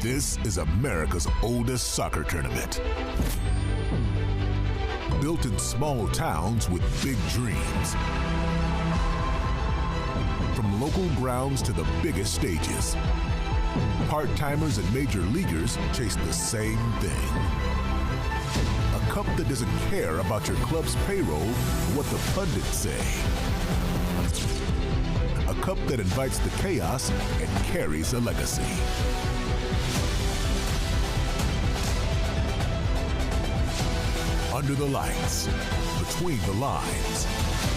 This is America's oldest soccer tournament. Built in small towns with big dreams. From local grounds to the biggest stages, part-timers and major leaguers chase the same thing. A cup that doesn't care about your club's payroll or what the pundits say. A cup that invites the chaos and carries a legacy. Under the lights, between the lines,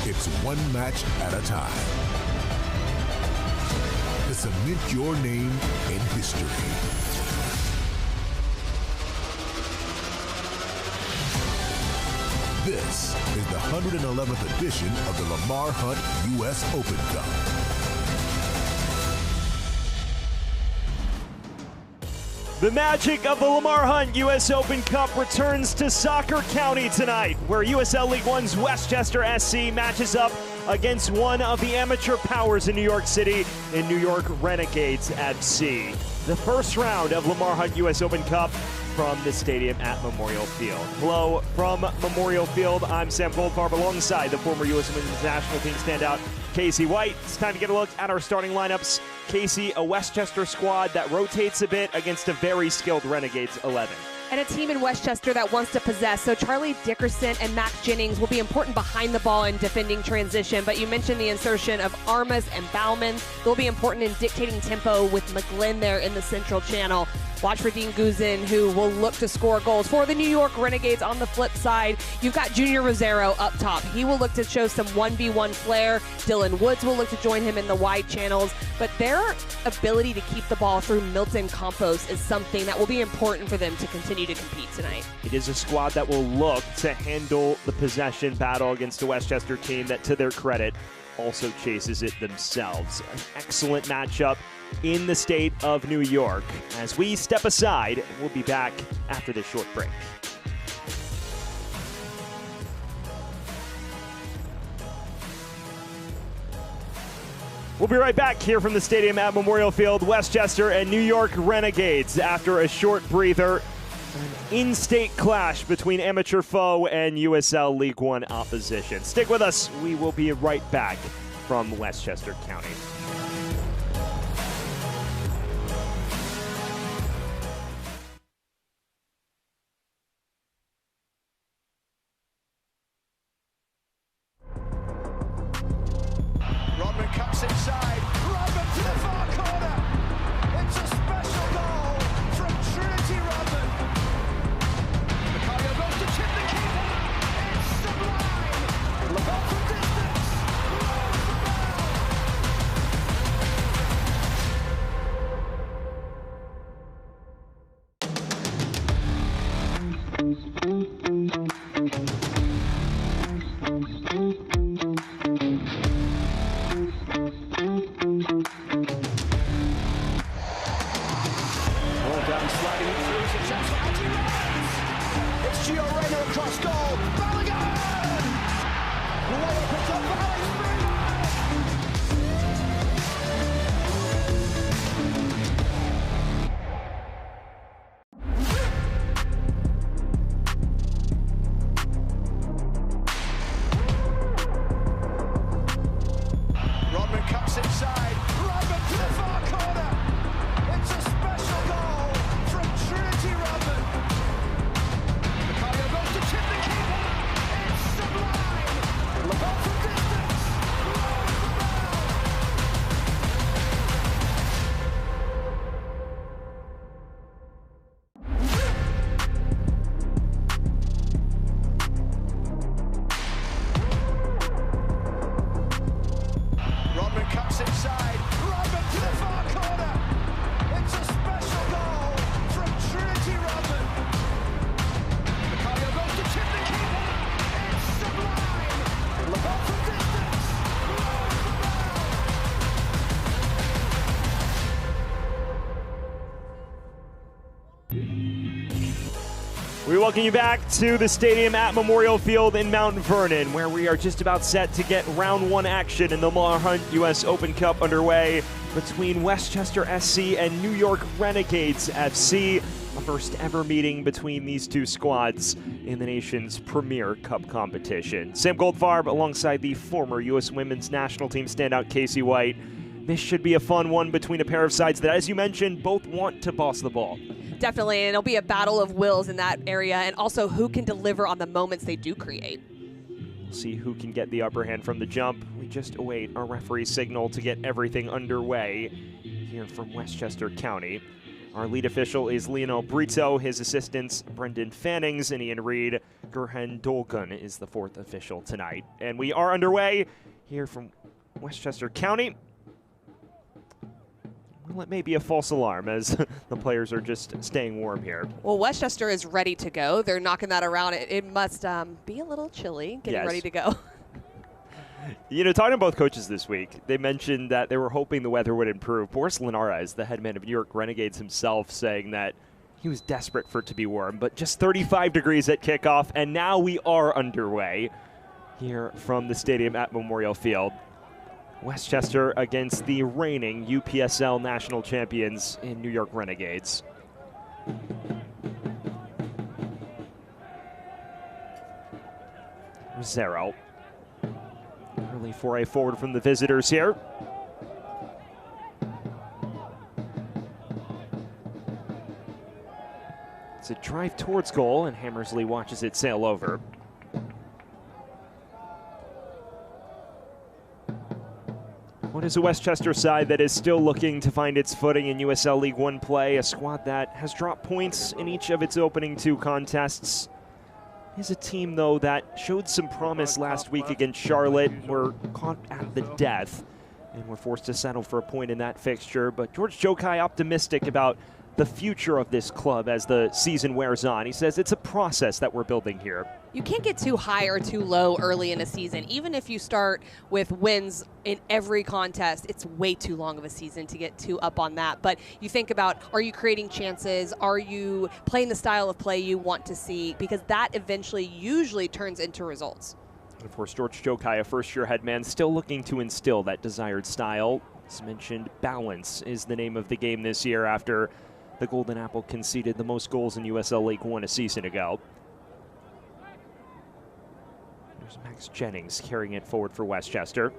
it's one match at a time. To cement your name in history. This is the 111th edition of the Lamar Hunt U.S. Open Cup. The magic of the Lamar Hunt U.S. Open Cup returns to Soccer County tonight, where USL League One's Westchester SC matches up against one of the amateur powers in New York City in New York Renegades FC. The first round of Lamar Hunt U.S. Open Cup from the stadium at Memorial Field. Hello from Memorial Field. I'm Sam Goldfarb alongside the former U.S. Women's National Team standout Casey White. It's time to get a look at our starting lineups. Casey, a Westchester squad that rotates a bit against a very skilled Renegades 11. And a team in Westchester that wants to possess. So Charlie Dickerson and Max Jennings will be important behind the ball in defending transition. But you mentioned the insertion of Armas and Bauman. They'll be important in dictating tempo with McGlynn there in the central channel. Watch for Dean Guzin, who will look to score goals. For the New York Renegades on the flip side, you've got Junior Rosero up top. He will look to show some 1v1 flair. Dylan Woods will look to join him in the wide channels. But their ability to keep the ball through Milton Campos is something that will be important for them to continue to compete tonight. It is a squad that will look to handle the possession battle against a Westchester team that, to their credit, also chases it themselves. An excellent matchup in the state of New York. As we step aside, we'll be back after this short break. We'll be right back here from the stadium at Memorial Field, Westchester and New York Renegades after a short breather. An in-state clash between amateur foe and USL League One opposition. Stick with us. We will be right back from Westchester County. Rodman cuts inside. Rodman to the far corner. It's a special goal from Trinity Rodman. Macario goes to chip the keeper. It's sublime. Lamar from distance. Rolls the down, sliding through, it's a chance for Anthony. It's Gio Reyna across goal. Balogun! The way opens up for Alex Freeman. Rodman cuts inside. Rodman to the far corner. It's a special goal from Trinity Rodman. Macario goes to chip the keeper. It's sublime. Lamar from distance. We welcome you back to the stadium at Memorial Field in Mount Vernon, where we are just about set to get round one action in the Lamar Hunt U.S. Open Cup underway between Westchester SC and New York Renegades FC. A first ever meeting between these two squads in the nation's premier cup competition. Sam Goldfarb alongside the former U.S. Women's National Team standout Casey White. This should be a fun one between a pair of sides that, as you mentioned, both want to boss the ball. Definitely, and it'll be a battle of wills in that area, and also who can deliver on the moments they do create. We'll see who can get the upper hand from the jump. We just await our referee's signal to get everything underway here from Westchester County. Our lead official is Lionel Brito, his assistants Brendan Fannings and Ian Reed. Gerhen Dolgun is the fourth official tonight. And we are underway here from Westchester County. Well, it may be a false alarm as the players are just staying warm here. Well, Westchester is ready to go. They're knocking that around. It must be a little chilly getting ready to go. You know, talking to both coaches this week, they mentioned that they were hoping the weather would improve. Boris Linares, the head man of New York Renegades himself, saying that he was desperate for it to be warm, but just 35 degrees at kickoff, and now we are underway here from the stadium at Memorial Field. Westchester against the reigning UPSL national champions in New York Renegades. Zero. Early foray forward from the visitors here. It's a drive towards goal, and Hammersley watches it sail over. What is a Westchester side that is still looking to find its footing in USL League One play? A squad that has dropped points in each of its opening two contests. Is a team, though, that showed some promise last week against Charlotte. Were caught at the death and were forced to settle for a point in that fixture. But George Jokai optimistic about the future of this club as the season wears on. He says it's a process that we're building here. You can't get too high or too low early in a season. Even if you start with wins in every contest, it's way too long of a season to get too up on that. But you think about, are you creating chances? Are you playing the style of play you want to see? Because that eventually usually turns into results. And of course, George Jokai, a first-year head man, still looking to instill that desired style. As mentioned, balance is the name of the game this year after the Golden Apple conceded the most goals in USL League One a season ago. There's Max Jennings carrying it forward for Westchester.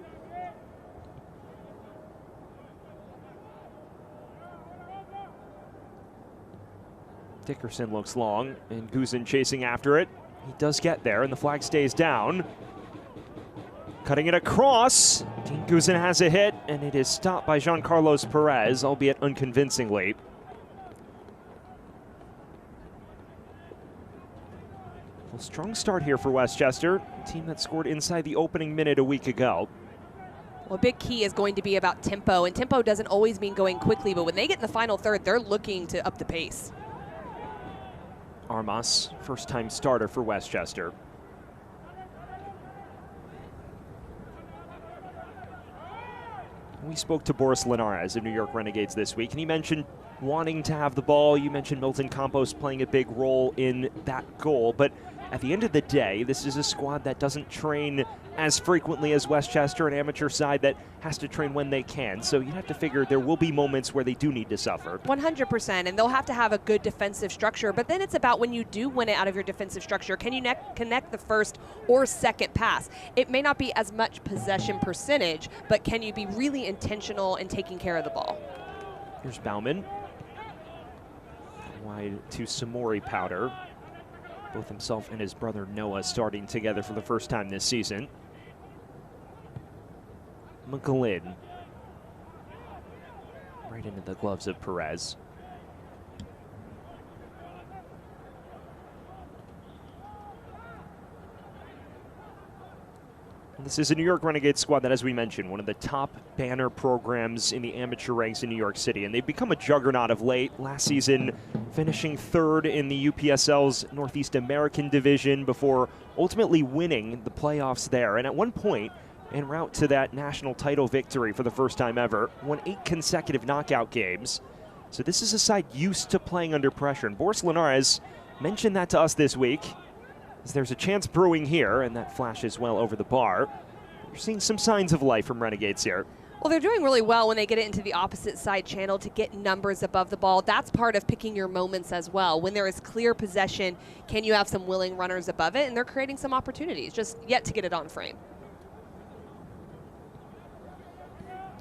Dickerson looks long, and Guzin chasing after it. He does get there, and the flag stays down. Cutting it across. Dean Guzin has a hit, and it is stopped by Jean-Carlos Perez, albeit unconvincingly. Well, strong start here for Westchester, a team that scored inside the opening minute a week ago. Well, a big key is going to be about tempo, and tempo doesn't always mean going quickly, but when they get in the final third, they're looking to up the pace. Armas, first-time starter for Westchester. We spoke to Boris Linares of New York Renegades this week, and he mentioned wanting to have the ball. You mentioned Milton Campos playing a big role in that goal, but at the end of the day, this is a squad that doesn't train as frequently as Westchester, an amateur side that has to train when they can. So you have to figure there will be moments where they do need to suffer. 100%, and they'll have to have a good defensive structure, but then it's about when you do win it out of your defensive structure, can you connect the first or second pass? It may not be as much possession percentage, but can you be really intentional in taking care of the ball? Here's Bauman. Wide to Samori Powder. Both himself and his brother Noah starting together for the first time this season. McGlynn. Right into the gloves of Perez. This is a New York Renegades squad that, as we mentioned, one of the top banner programs in the amateur ranks in New York City, and they've become a juggernaut of late. Last season, finishing third in the UPSL's Northeast American Division before ultimately winning the playoffs there. And at one point, en route to that national title victory for the first time ever, won 8 consecutive knockout games. So this is a side used to playing under pressure. And Boris Linares mentioned that to us this week, as there's a chance brewing here, and that flashes well over the bar. You're seeing some signs of life from Renegades here. Well, they're doing really well when they get it into the opposite side channel to get numbers above the ball. That's part of picking your moments as well. When there is clear possession, can you have some willing runners above it? And they're creating some opportunities, just yet to get it on frame.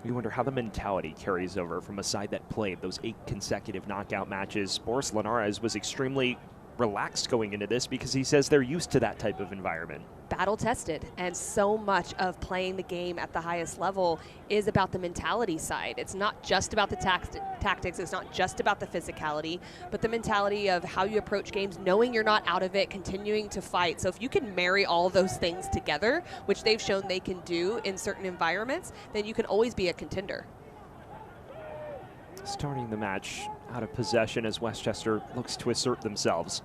You wonder how the mentality carries over from a side that played those 8 consecutive knockout matches. Boris Linares was extremely relaxed going into this because he says they're used to that type of environment. Battle tested, and so much of playing the game at the highest level is about the mentality side. It's not just about the tactics, it's not just about the physicality, but the mentality of how you approach games, knowing you're not out of it, continuing to fight. So if you can marry all those things together, which they've shown they can do in certain environments, then you can always be a contender. Starting the match out of possession as Westchester looks to assert themselves.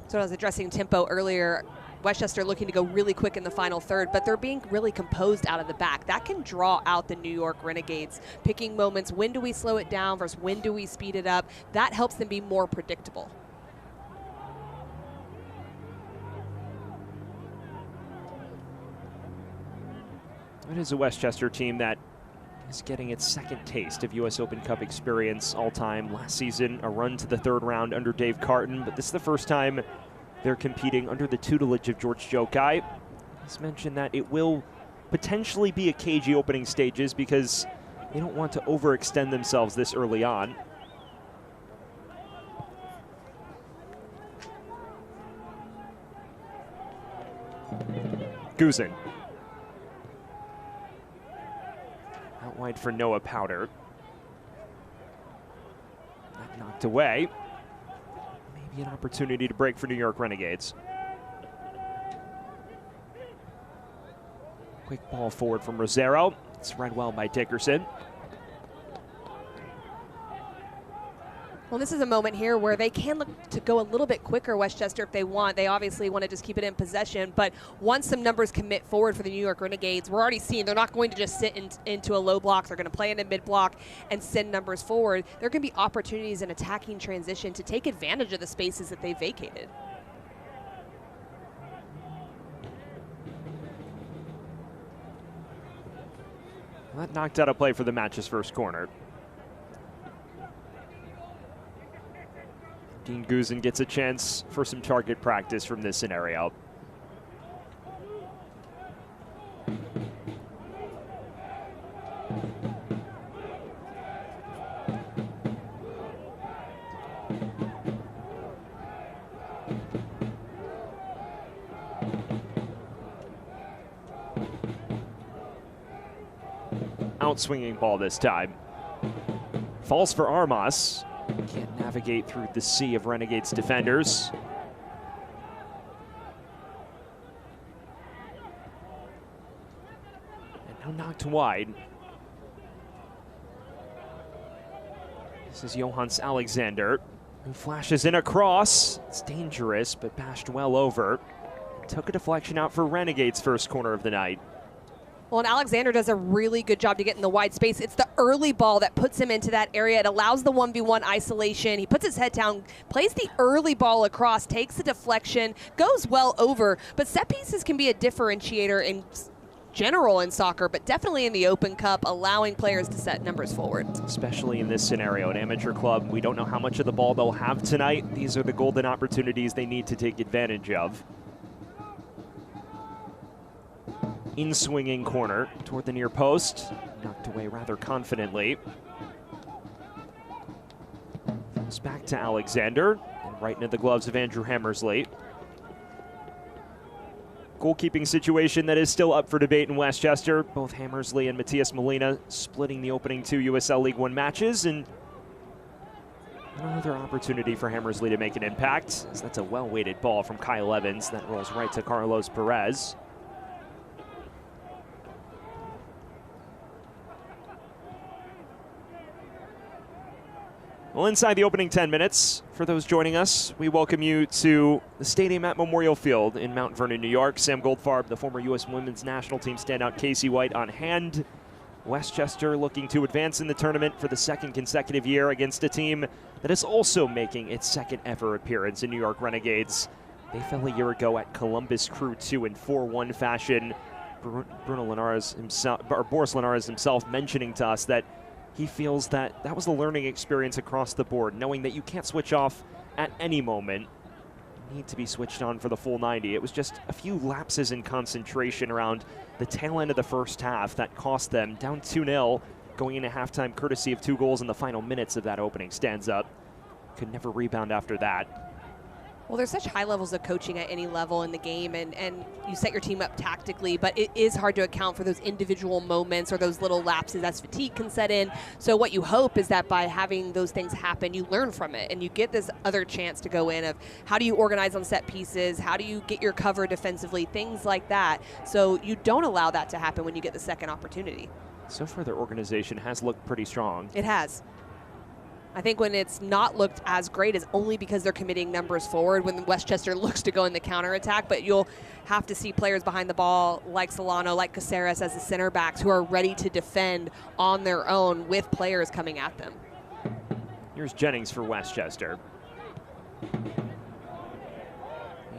So I was addressing tempo earlier. Westchester looking to go really quick in the final third, but they're being really composed out of the back. That can draw out the New York Renegades, picking moments. When do we slow it down versus when do we speed it up? That helps them be more predictable. It is a Westchester team that is getting its second taste of U.S. Open Cup experience all time. Last season, a run to the third round under Dave Carton, but this is the first time they're competing under the tutelage of George Jokai. He's mentioned that it will potentially be a cagey opening stages because they don't want to overextend themselves this early on. Guzin. Out wide for Noah Powder. That knocked away. Maybe an opportunity to break for New York Renegades. Quick ball forward from Rosero. It's read well by Dickerson. Well, this is a moment here where they can look to go a little bit quicker, Westchester, if they want. They obviously want to just keep it in possession, but once some numbers commit forward for the New York Renegades, we're already seeing they're not going to just sit into a low block. They're going to play in a mid block and send numbers forward. There can be opportunities in attacking transition to take advantage of the spaces that they vacated. Well, that knocked out a play for the match's first corner. Dean Guzin gets a chance for some target practice from this scenario. Outswinging ball this time. Falls for Armas. Can't navigate through the sea of Renegades defenders. And now knocked wide. This is Johannes Alexander, who flashes in a cross. It's dangerous, but bashed well over. Took a deflection out for Renegades' first corner of the night. Well, and Alexander does a really good job to get in the wide space. It's the early ball that puts him into that area. It allows the 1v1 isolation. He puts his head down, plays the early ball across, takes the deflection, goes well over. But set pieces can be a differentiator in general in soccer, but definitely in the Open Cup, allowing players to set numbers forward. Especially in this scenario, an amateur club, we don't know how much of the ball they'll have tonight. These are the golden opportunities they need to take advantage of. In-swinging corner toward the near post. Knocked away rather confidently. Falls back to Alexander and right into the gloves of Andrew Hammersley. Goalkeeping situation that is still up for debate in Westchester. Both Hammersley and Matias Molina splitting the opening 2 USL League One matches, and another opportunity for Hammersley to make an impact, as that's a well-weighted ball from Kyle Evans that rolls right to Carlos Perez. Well, inside the opening 10 minutes, for those joining us, we welcome you to the stadium at Memorial Field in Mount Vernon, New York. Sam Goldfarb, the former U.S. Women's National Team standout Casey White on hand. Westchester looking to advance in the tournament for the second consecutive year against a team that is also making its second ever appearance in New York Renegades. They fell a year ago at Columbus Crew 2 in 4-1 fashion. Boris Linares himself mentioning to us that he feels that that was a learning experience across the board, knowing that you can't switch off at any moment. You need to be switched on for the full 90. It was just a few lapses in concentration around the tail end of the first half that cost them, down 2-0 going into halftime, courtesy of 2 goals in the final minutes of that opening stanza. Could never rebound after that. Well, there's such high levels of coaching at any level in the game, and you set your team up tactically, but it is hard to account for those individual moments or those little lapses as fatigue can set in. So what you hope is that by having those things happen, you learn from it, and you get this other chance to go in of how do you organize on set pieces, how do you get your cover defensively, things like that. So you don't allow that to happen when you get the second opportunity. So far, their organization has looked pretty strong. It has. I think when it's not looked as great is only because they're committing numbers forward when Westchester looks to go in the counterattack, but you'll have to see players behind the ball like Solano, like Caceres as the center backs who are ready to defend on their own with players coming at them. Here's Jennings for Westchester. You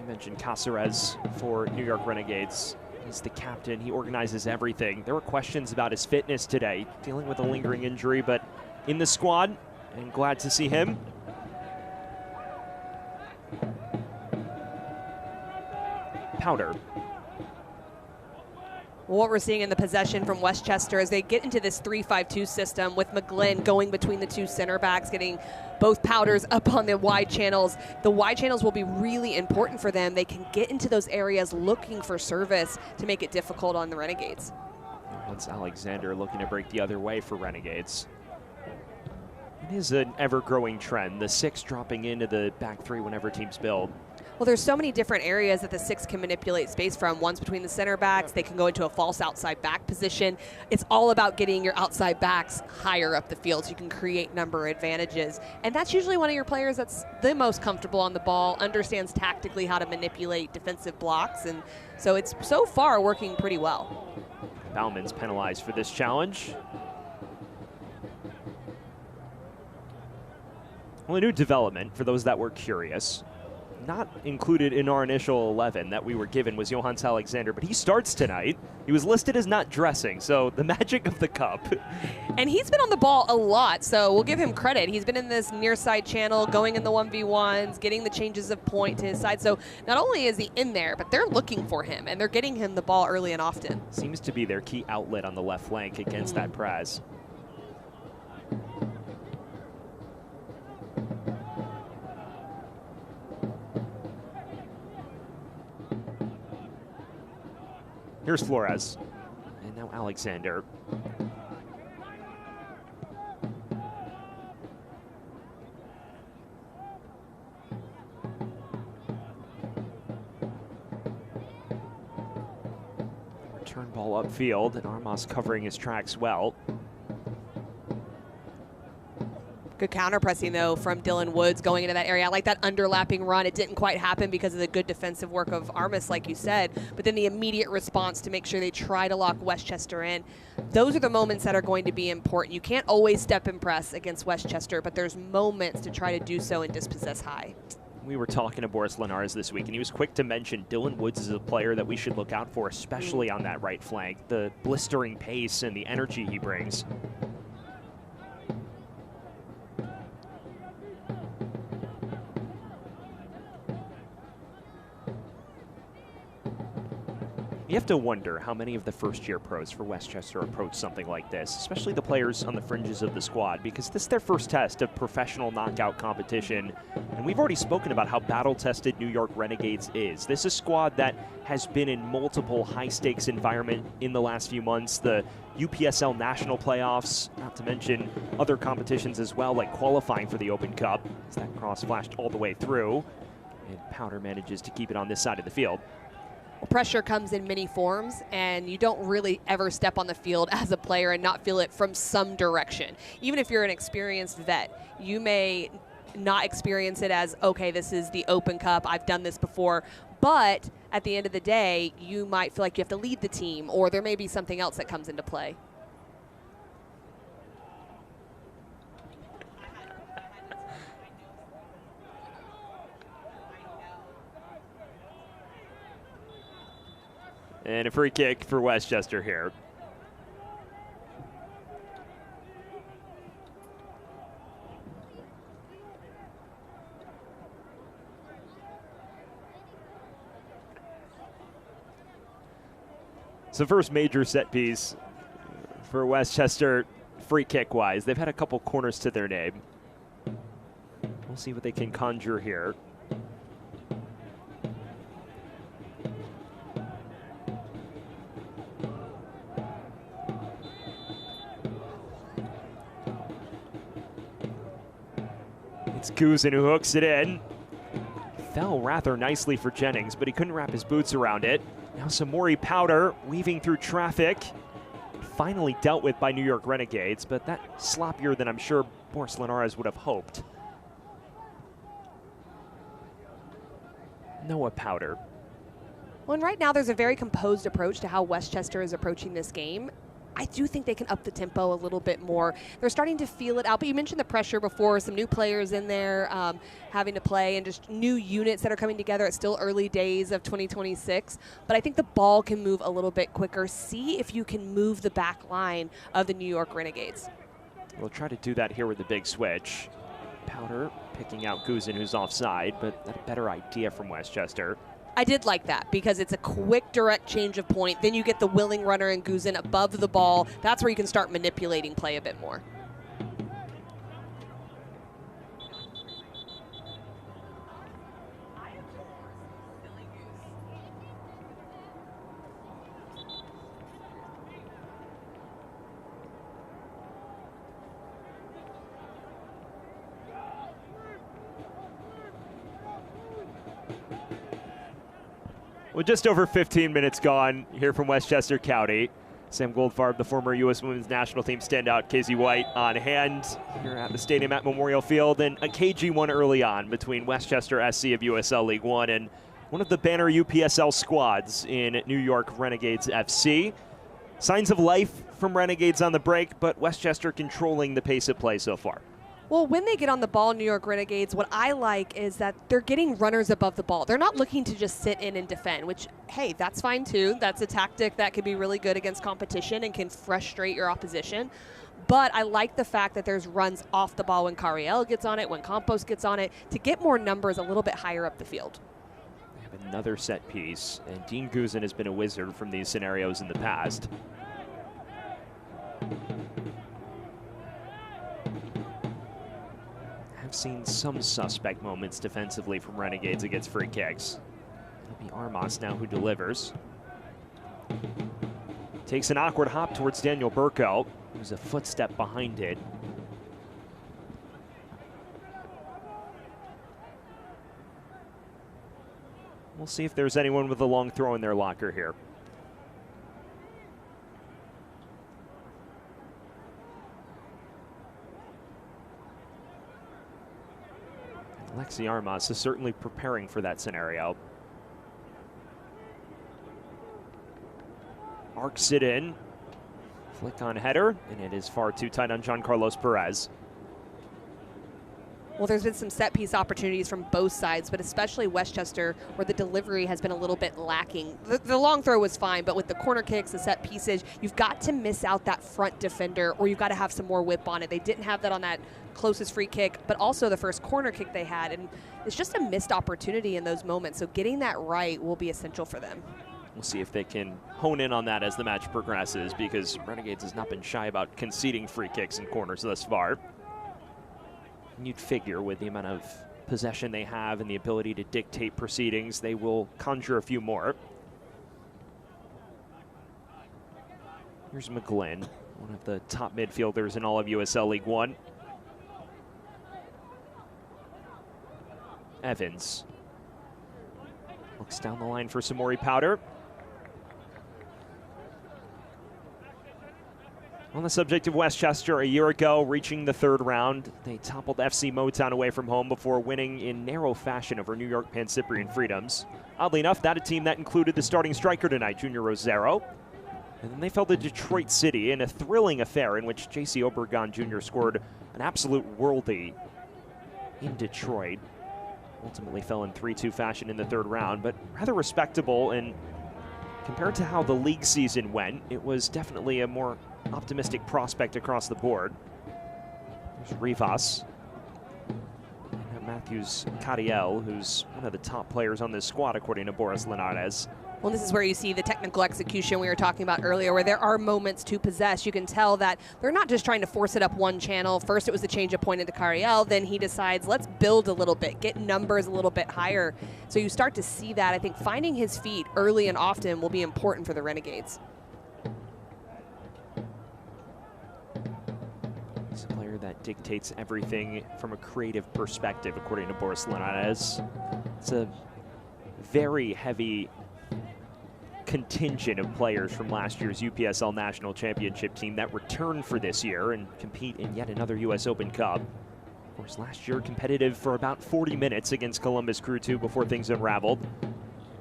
mentioned Caceres for New York Renegades. He's the captain. He organizes everything. There were questions about his fitness today, dealing with a lingering injury, but in the squad, and glad to see him. Powder. Well, what we're seeing in the possession from Westchester as they get into this 3-5-2 system with McGlynn going between the 2 center backs, getting both Powders up on the wide channels. The wide channels will be really important for them. They can get into those areas looking for service to make it difficult on the Renegades. That's Alexander looking to break the other way for Renegades. It is an ever-growing trend, the 6 dropping into the back 3 whenever teams build. Well, there's so many different areas that the 6 can manipulate space from. One's between the center backs. They can go into a false outside back position. It's all about getting your outside backs higher up the field so you can create number advantages. And that's usually one of your players that's the most comfortable on the ball, understands tactically how to manipulate defensive blocks. And so it's so far working pretty well. Bauman's penalized for this challenge. Well, a new development for those that were curious. Not included in our initial 11 that we were given was Johannes Alexander, but he starts tonight. He was listed as not dressing, so the magic of the cup. And he's been on the ball a lot, so we'll give him credit. He's been in this near side channel, going in the 1v1s, getting the changes of point to his side. So not only is he in there, but they're looking for him, and they're getting him the ball early and often. Seems to be their key outlet on the left flank against that press. Here's Flores, and now Alexander. Return ball upfield, and Armas covering his tracks well. Good counter pressing, though, from Dylan Woods going into that area. I like that underlapping run. It didn't quite happen because of the good defensive work of Armas, like you said, but then the immediate response to make sure they try to lock Westchester in. Those are the moments that are going to be important. You can't always step and press against Westchester, but there's moments to try to do so and dispossess high. We were talking to Boris Linares this week, and he was quick to mention Dylan Woods is a player that we should look out for, especially on that right flank. The blistering pace and the energy he brings. You have to wonder how many of the first-year pros for Westchester approach something like this, especially the players on the fringes of the squad, because this is their first test of professional knockout competition. And we've already spoken about how battle-tested New York Renegades is. This is a squad that has been in multiple high-stakes environment in the last few months. The UPSL national playoffs, not to mention other competitions as well, like qualifying for the Open Cup, as that cross flashed all the way through. And Powder manages to keep it on this side of the field. Pressure comes in many forms, and you don't really ever step on the field as a player and not feel it from some direction. Even if you're an experienced vet, you may not experience it as, okay, this is the Open Cup, I've done this before, but at the end of the day, you might feel like you have to lead the team, or there may be something else that comes into play. And a free kick for Westchester here. It's the first major set piece for Westchester free kick wise. They've had a couple corners to their name. We'll see what they can conjure here. It's Guzin who hooks it in. Fell rather nicely for Jennings, but he couldn't wrap his boots around it. Now Samori Powder weaving through traffic. Finally dealt with by New York Renegades, but that sloppier than I'm sure Boris Linares would have hoped. Noah Powder. Well, and right now there's a very composed approach to how Westchester is approaching this game. I do think they can up the tempo a little bit more. They're starting to feel it out, but you mentioned the pressure before, some new players in there having to play and just new units that are coming together. It's still early days of 2026, but I think the ball can move a little bit quicker. See if you can move the back line of the New York Renegades. We'll try to do that here with the big switch. Powder picking out Guzin, who's offside, but a better idea from Westchester. I did like that because it's a quick, direct change of point. Then you get the willing runner and Guzin above the ball. That's where you can start manipulating play a bit more. Well, just over 15 minutes gone here from Westchester County. Sam Goldfarb, the former U.S. Women's National Team standout, Casey White on hand here at the stadium at Memorial Field. And a cagey one early on between Westchester SC of USL League One and one of the banner UPSL squads in New York Renegades FC. Signs of life from Renegades on the break, but Westchester controlling the pace of play so far. Well, when they get on the ball, New York Renegades, what I like is that they're getting runners above the ball. They're not looking to just sit in and defend, which, hey, that's fine too. That's a tactic that can be really good against competition and can frustrate your opposition. But I like the fact that there's runs off the ball when Cariel gets on it, when Campos gets on it, to get more numbers a little bit higher up the field. We have another set piece, and Dean Guzin has been a wizard from these scenarios in the past. Seen some suspect moments defensively from Renegades against free kicks. It'll be Armas now who delivers. Takes an awkward hop towards Daniel Burko, who's a footstep behind it. We'll see if there's anyone with a long throw in their locker here. Alexi Armas is certainly preparing for that scenario. Arcs it in. Flick on header, and it is far too tight on John Carlos Perez. Well, there's been some set piece opportunities from both sides, but especially Westchester, where the delivery has been a little bit lacking. The long throw was fine, but with the corner kicks, the set pieces, you've got to miss out that front defender, or you've got to have some more whip on it. They didn't have that on that closest free kick, but also the first corner kick they had, and it's just a missed opportunity in those moments. So getting that right will be essential for them. We'll see if they can hone in on that as the match progresses, because Renegades has not been shy about conceding free kicks and corners thus far. And you'd figure with the amount of possession they have and the ability to dictate proceedings, they will conjure a few more. Here's McGlynn, one of the top midfielders in all of USL League One. Evans looks down the line for Samori Powder. On the subject of Westchester, a year ago, reaching the third round, they toppled FC Motown away from home before winning in narrow fashion over New York Pan-Cyprian Freedoms. Oddly enough, that a team that included the starting striker tonight, Junior Rosero. And then they fell to Detroit City in a thrilling affair in which J.C. Obregon Jr. scored an absolute worldie in Detroit. Ultimately fell in 3-2 fashion in the third round, but rather respectable and compared to how the league season went, it was definitely a more optimistic prospect across the board. There's Rivas. And Matthews Cadiel, who's one of the top players on this squad, according to Boris Linares. Well, this is where you see the technical execution we were talking about earlier, where there are moments to possess. You can tell that they're not just trying to force it up one channel. First, it was the change of point into Cariel. Then he decides, let's build a little bit, get numbers a little bit higher. So you start to see that. I think finding his feet early and often will be important for the Renegades. He's a player that dictates everything from a creative perspective, according to Boris Linares. It's a very heavy contingent of players from last year's UPSL National Championship team that return for this year and compete in yet another U.S. Open Cup. Of course, last year competitive for about 40 minutes against Columbus Crew 2 before things unraveled.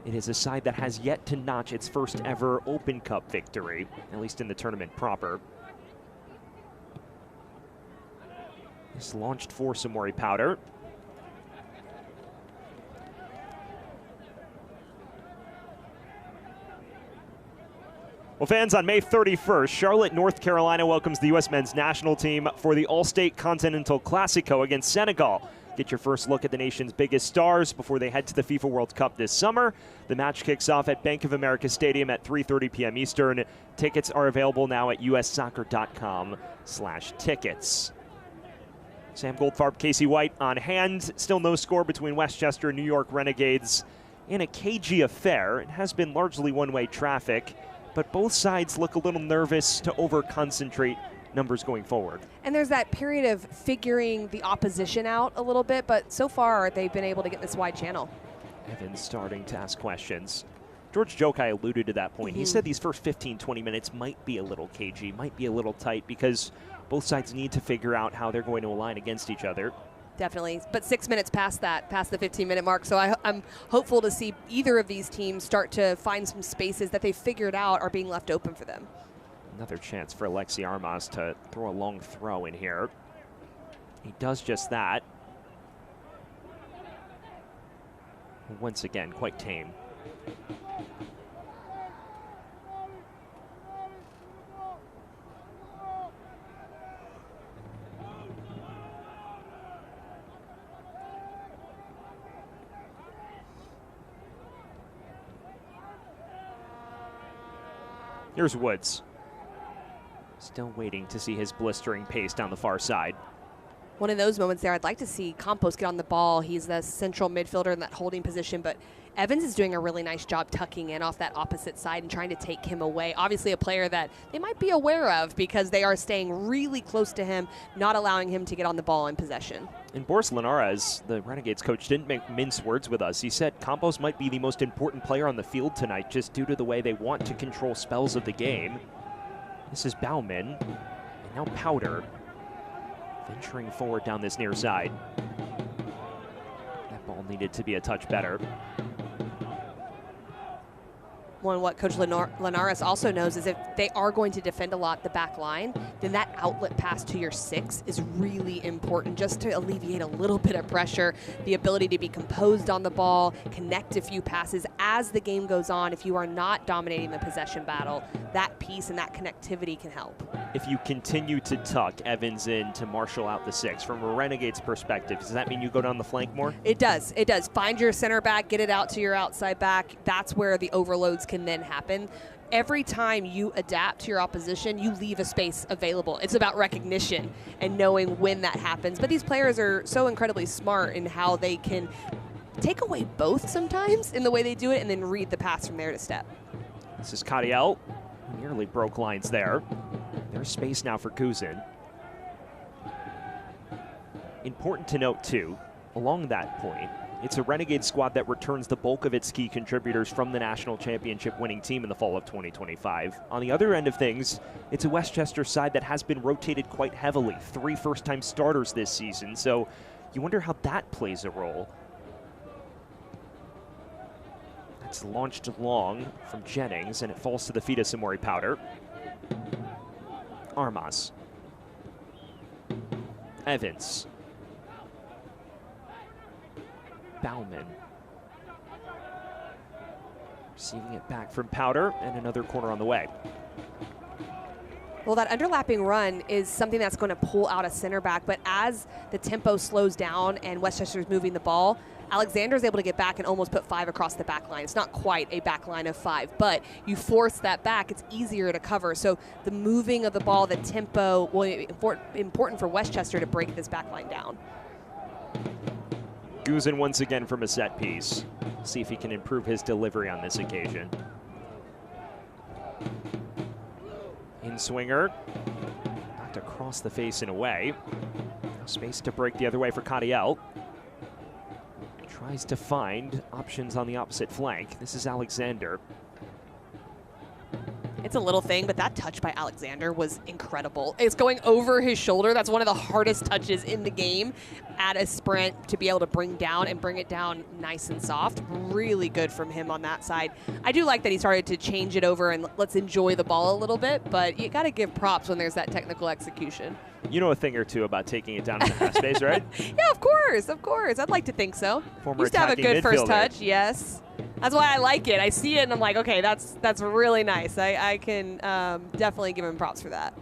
It is a side that has yet to notch its first ever Open Cup victory, at least in the tournament proper. This launched for Samori Powder. Well, fans, on May 31st, Charlotte, North Carolina welcomes the U.S. men's national team for the All-State Continental Classico against Senegal. Get your first look at the nation's biggest stars before they head to the FIFA World Cup this summer. The match kicks off at Bank of America Stadium at 3:30 p.m. Eastern. Tickets are available now at ussoccer.com/tickets. Sam Goldfarb, Casey White on hand. Still no score between Westchester and New York Renegades in a cagey affair. It has been largely one-way traffic, but both sides look a little nervous to over-concentrate numbers going forward. And there's that period of figuring the opposition out a little bit, but so far they've been able to get this wide channel. Evans starting to ask questions. George Jokai alluded to that point. He said these first 15, 20 minutes might be a little cagey, might be a little tight, because both sides need to figure out how they're going to align against each other. Definitely, but 6 minutes past that, past the 15-minute mark, so I'm hopeful to see either of these teams start to find some spaces that they've figured out are being left open for them. Another chance for Alexi Armas to throw a long throw in here. He does just that. Once again, quite tame. Here's Woods. Still waiting to see his blistering pace down the far side. One of those moments there, I'd like to see Campos get on the ball. He's the central midfielder in that holding position, but Evans is doing a really nice job tucking in off that opposite side and trying to take him away. Obviously a player that they might be aware of because they are staying really close to him, not allowing him to get on the ball in possession. And Boris Linares, the Renegades coach, didn't mince words with us. He said Campos might be the most important player on the field tonight just due to the way they want to control spells of the game. This is Baumann, and now Powder, venturing forward down this near side. That ball needed to be a touch better. What Coach Linares also knows is if they are going to defend a lot the back line, then that outlet pass to your 6 is really important just to alleviate a little bit of pressure, the ability to be composed on the ball, connect a few passes as the game goes on. If you are not dominating the possession battle, that piece and that connectivity can help. If you continue to tuck Evans in to marshal out the 6, from a Renegades perspective, does that mean you go down the flank more? It does. It does. Find your center back, get it out to your outside back. That's where the overloads can then happen. Every time you adapt to your opposition, you leave a space available. It's about recognition and knowing when that happens. But these players are so incredibly smart in how they can take away both sometimes in the way they do it and then read the pass from there to step. This is Cadiel. Nearly broke lines there. There's space now for Kuzin. Important to note, too, along that point, it's a Renegade squad that returns the bulk of its key contributors from the national championship winning team in the fall of 2025. On the other end of things, it's a Westchester side that has been rotated quite heavily. 3 first-time starters this season, so you wonder how that plays a role. That's launched long from Jennings, and it falls to the feet of Samori Powder. Armas. Evans. Baumann. Receiving it back from Powder, and another corner on the way. Well, that underlapping run is something that's going to pull out a center back, but as the tempo slows down and Westchester's moving the ball, Alexander's able to get back and almost put 5 across the back line. It's not quite a back line of 5, but you force that back, it's easier to cover. So the moving of the ball, the tempo, will be important for Westchester to break this back line down. Guzin once again from a set piece. See if he can improve his delivery on this occasion. In swinger, knocked across the face and away. Now space to break the other way for Cadiel. Tries to find options on the opposite flank. This is Alexander. It's a little thing, but that touch by Alexander was incredible. It's going over his shoulder. That's one of the hardest touches in the game at a sprint to be able to bring down and bring it down nice and soft. Really good from him on that side. I do like that he started to change it over and let's enjoy the ball a little bit, but you got to give props when there's that technical execution. You know a thing or two about taking it down in the half space, right? Yeah, of course, of course. I'd like to think so. Former Used to have a good attacking first midfielder. touch, yes. That's why I like it. I see it and I'm like, okay, that's really nice. I can definitely give him props for that.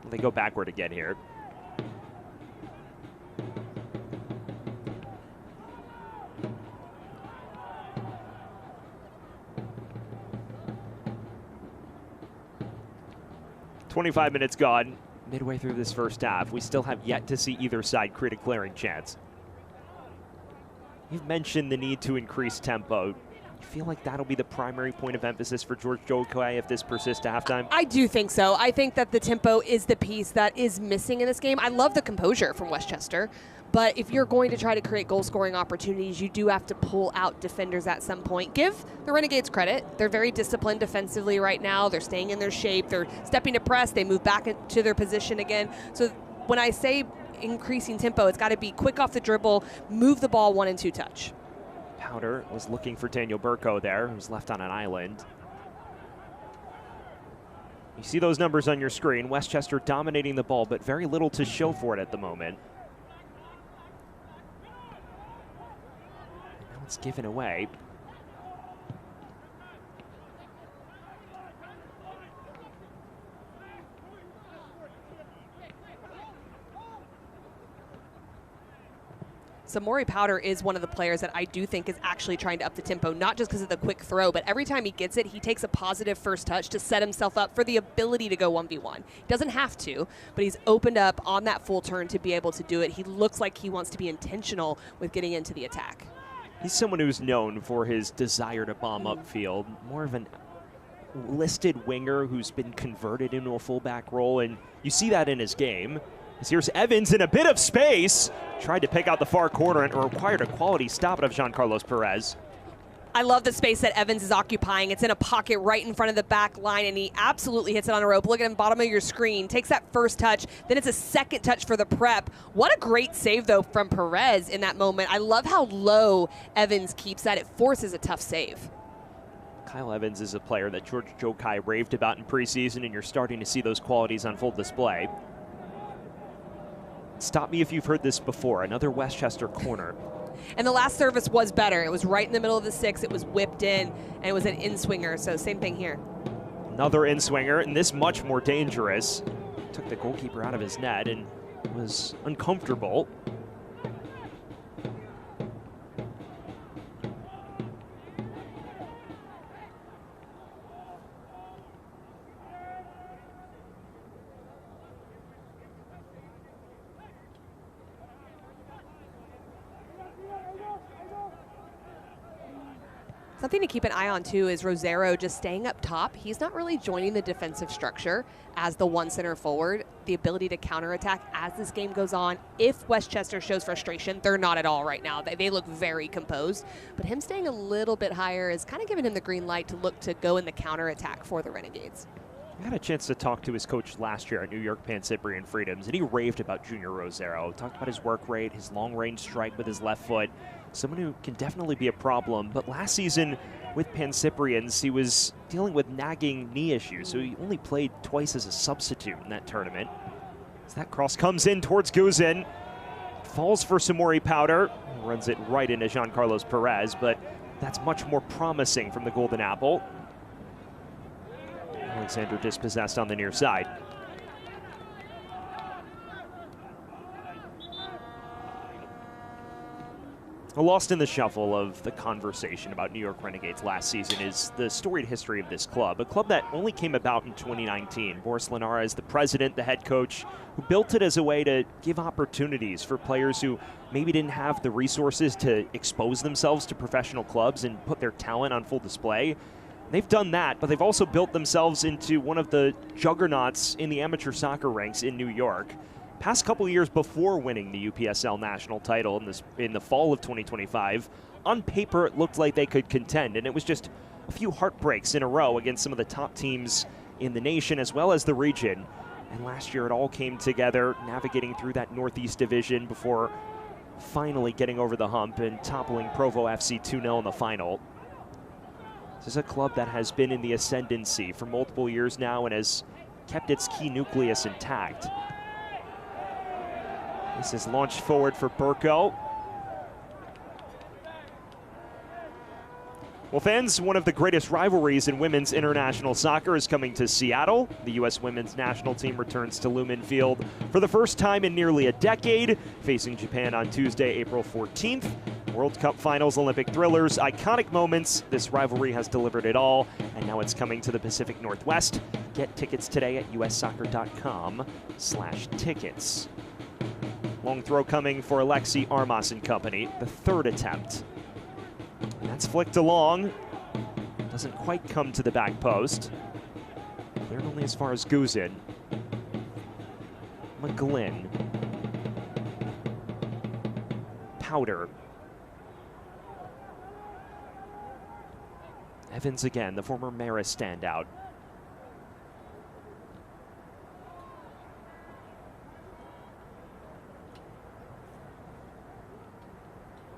They go backward again here. "25 minutes gone, midway through this first half. We still have yet to see either side create a clearing chance. You've mentioned the need to increase tempo. You feel like that'll be the primary point of emphasis for George Jokai if this persists to halftime? I do think so. I think that the tempo is the piece that is missing in this game. I love the composure from Westchester, but if you're going to try to create goal-scoring opportunities, you do have to pull out defenders at some point. Give the Renegades credit. They're very disciplined defensively right now. They're staying in their shape. They're stepping to press. They move back into their position again. So when I say increasing tempo, it's got to be quick off the dribble, move the ball 1 and 2 touch. Powder was looking for Daniel Burko there, who's left on an island. You see those numbers on your screen. Westchester dominating the ball, but very little to show for it at the moment. And now it's given away. Samori Powder is one of the players that I do think is actually trying to up the tempo, not just because of the quick throw, but every time he gets it, he takes a positive first touch to set himself up for the ability to go 1v1. He doesn't have to, but he's opened up on that full turn to be able to do it. He looks like he wants to be intentional with getting into the attack. He's someone who's known for his desire to bomb upfield, more of an listed winger who's been converted into a fullback role, and you see that in his game. As here's Evans in a bit of space. Tried to pick out the far corner and required a quality stop of Giancarlos Perez. I love the space that Evans is occupying. It's in a pocket right in front of the back line, and he absolutely hits it on a rope. Look at him, bottom of your screen. Takes that first touch, then it's a second touch for the prep. What a great save, though, from Perez in that moment. I love how low Evans keeps that. It forces a tough save. Kyle Evans is a player that George Jokai raved about in preseason, and you're starting to see those qualities on full display. Stop me if you've heard this before. Another Westchester corner. And the last service was better. It was right in the middle of the 6. It was whipped in, and it was an in-swinger, so same thing here. Another in-swinger, and this much more dangerous. Took the goalkeeper out of his net and was uncomfortable. Something to keep an eye on, too, is Rosero just staying up top. He's not really joining the defensive structure as the one center forward. The ability to counterattack as this game goes on. If Westchester shows frustration, they're not at all right now. They look very composed. But him staying a little bit higher is kind of giving him the green light to look to go in the counterattack for the Renegades. I had a chance to talk to his coach last year at New York Pan Cyprian Freedoms, and he raved about Junior Rosero. Talked about his work rate, his long-range strike with his left foot. Someone who can definitely be a problem. But last season with Pan Cyprians, he was dealing with nagging knee issues, so he only played twice as a substitute in that tournament. As that cross comes in towards Guzin. Falls for Samori Powder. runs it right into Jean-Carlos Perez, but that's much more promising from the Golden Apple. Alexander dispossessed on the near side. Lost in the shuffle of the conversation about New York Renegades last season is the storied history of this club, a club that only came about in 2019. Boris Lenara is the president, the head coach, who built it as a way to give opportunities for players who maybe didn't have the resources to expose themselves to professional clubs and put their talent on full display. They've done that, but they've also built themselves into one of the juggernauts in the amateur soccer ranks in New York. Past couple years before winning the UPSL national title in the fall of 2025, on paper it looked like they could contend, and it was just a few heartbreaks in a row against some of the top teams in the nation as well as the region. And last year it all came together, navigating through that Northeast division before finally getting over the hump and toppling Provo FC 2-0 in the final. This is a club that has been in the ascendancy for multiple years now and has kept its key nucleus intact. This is launched forward for Burko. Well, fans, one of the greatest rivalries in women's international soccer is coming to Seattle. The U.S. women's national team returns to Lumen Field for the first time in nearly a decade, facing Japan on Tuesday, April 14th. World Cup finals, Olympic thrillers, iconic moments. This rivalry has delivered it all, and now it's coming to the Pacific Northwest. Get tickets today at ussoccer.com/tickets. Long throw coming for Alexi Armas and company, the third attempt. And that's flicked along. Doesn't quite come to the back post. Cleared only as far as Guzin. McGlynn. Powder. Evans again, the former Marist standout.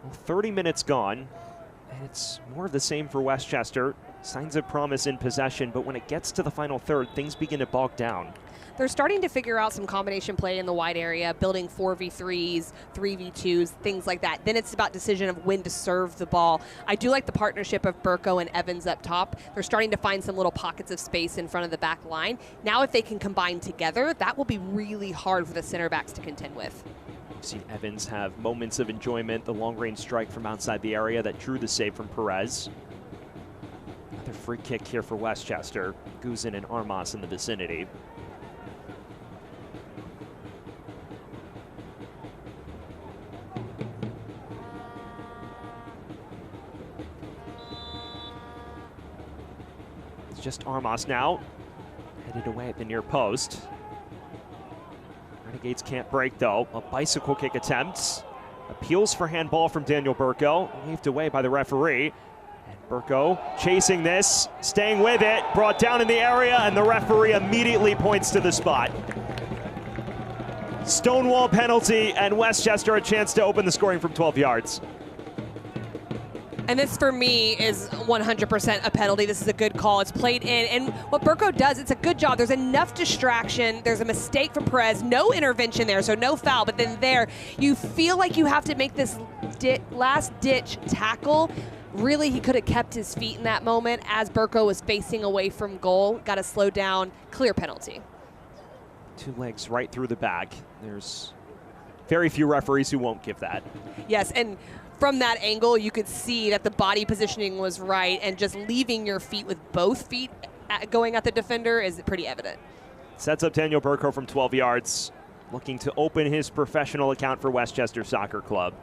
Well, 30 minutes gone, and it's more of the same for Westchester. Signs of promise in possession, but when it gets to the final third, things begin to bog down. They're starting to figure out some combination play in the wide area, building 4v3s, 3v2s, things like that. Then it's about decision of when to serve the ball. I do like the partnership of Burko and Evans up top. They're starting to find some little pockets of space in front of the back line. Now if they can combine together, that will be really hard for the center backs to contend with. We've seen Evans have moments of enjoyment, the long-range strike from outside the area that drew the save from Perez. Another free kick here for Westchester. Guzin and Armas in the vicinity. It's just Armas now, headed away at the near post. Renegades can't break though. A bicycle kick attempt. Appeals for handball from Daniel Burko. Waved away by the referee. And Burko chasing this, staying with it, brought down in the area, and the referee immediately points to the spot. Stonewall penalty, and Westchester a chance to open the scoring from 12 yards. And this, for me, is 100% a penalty. This is a good call. It's played in. And what Burko does, it's a good job. There's enough distraction. There's a mistake from Perez. No intervention there, so no foul. But then there, you feel like you have to make this last-ditch tackle. Really, he could have kept his feet in that moment as Burko was facing away from goal. Got to slow down. Clear penalty. Two legs right through the bag. There's very few referees who won't give that. Yes, and from that angle, you could see that the body positioning was right, and just leaving your feet with both feet going at the defender is pretty evident. Sets up Daniel Burko from 12 yards, looking to open his professional account for Westchester Soccer Club.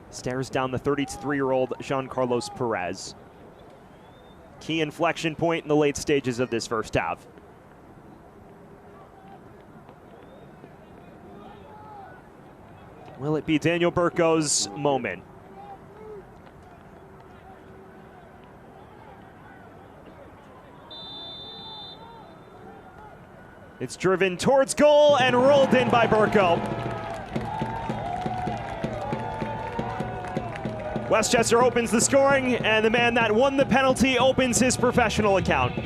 Stares down the 33-year-old Jean-Carlos Perez. Key inflection point in the late stages of this first half. Will it be Daniel Burko's moment? It's driven towards goal and rolled in by Burko. Westchester opens the scoring, and the man that won the penalty opens his professional account.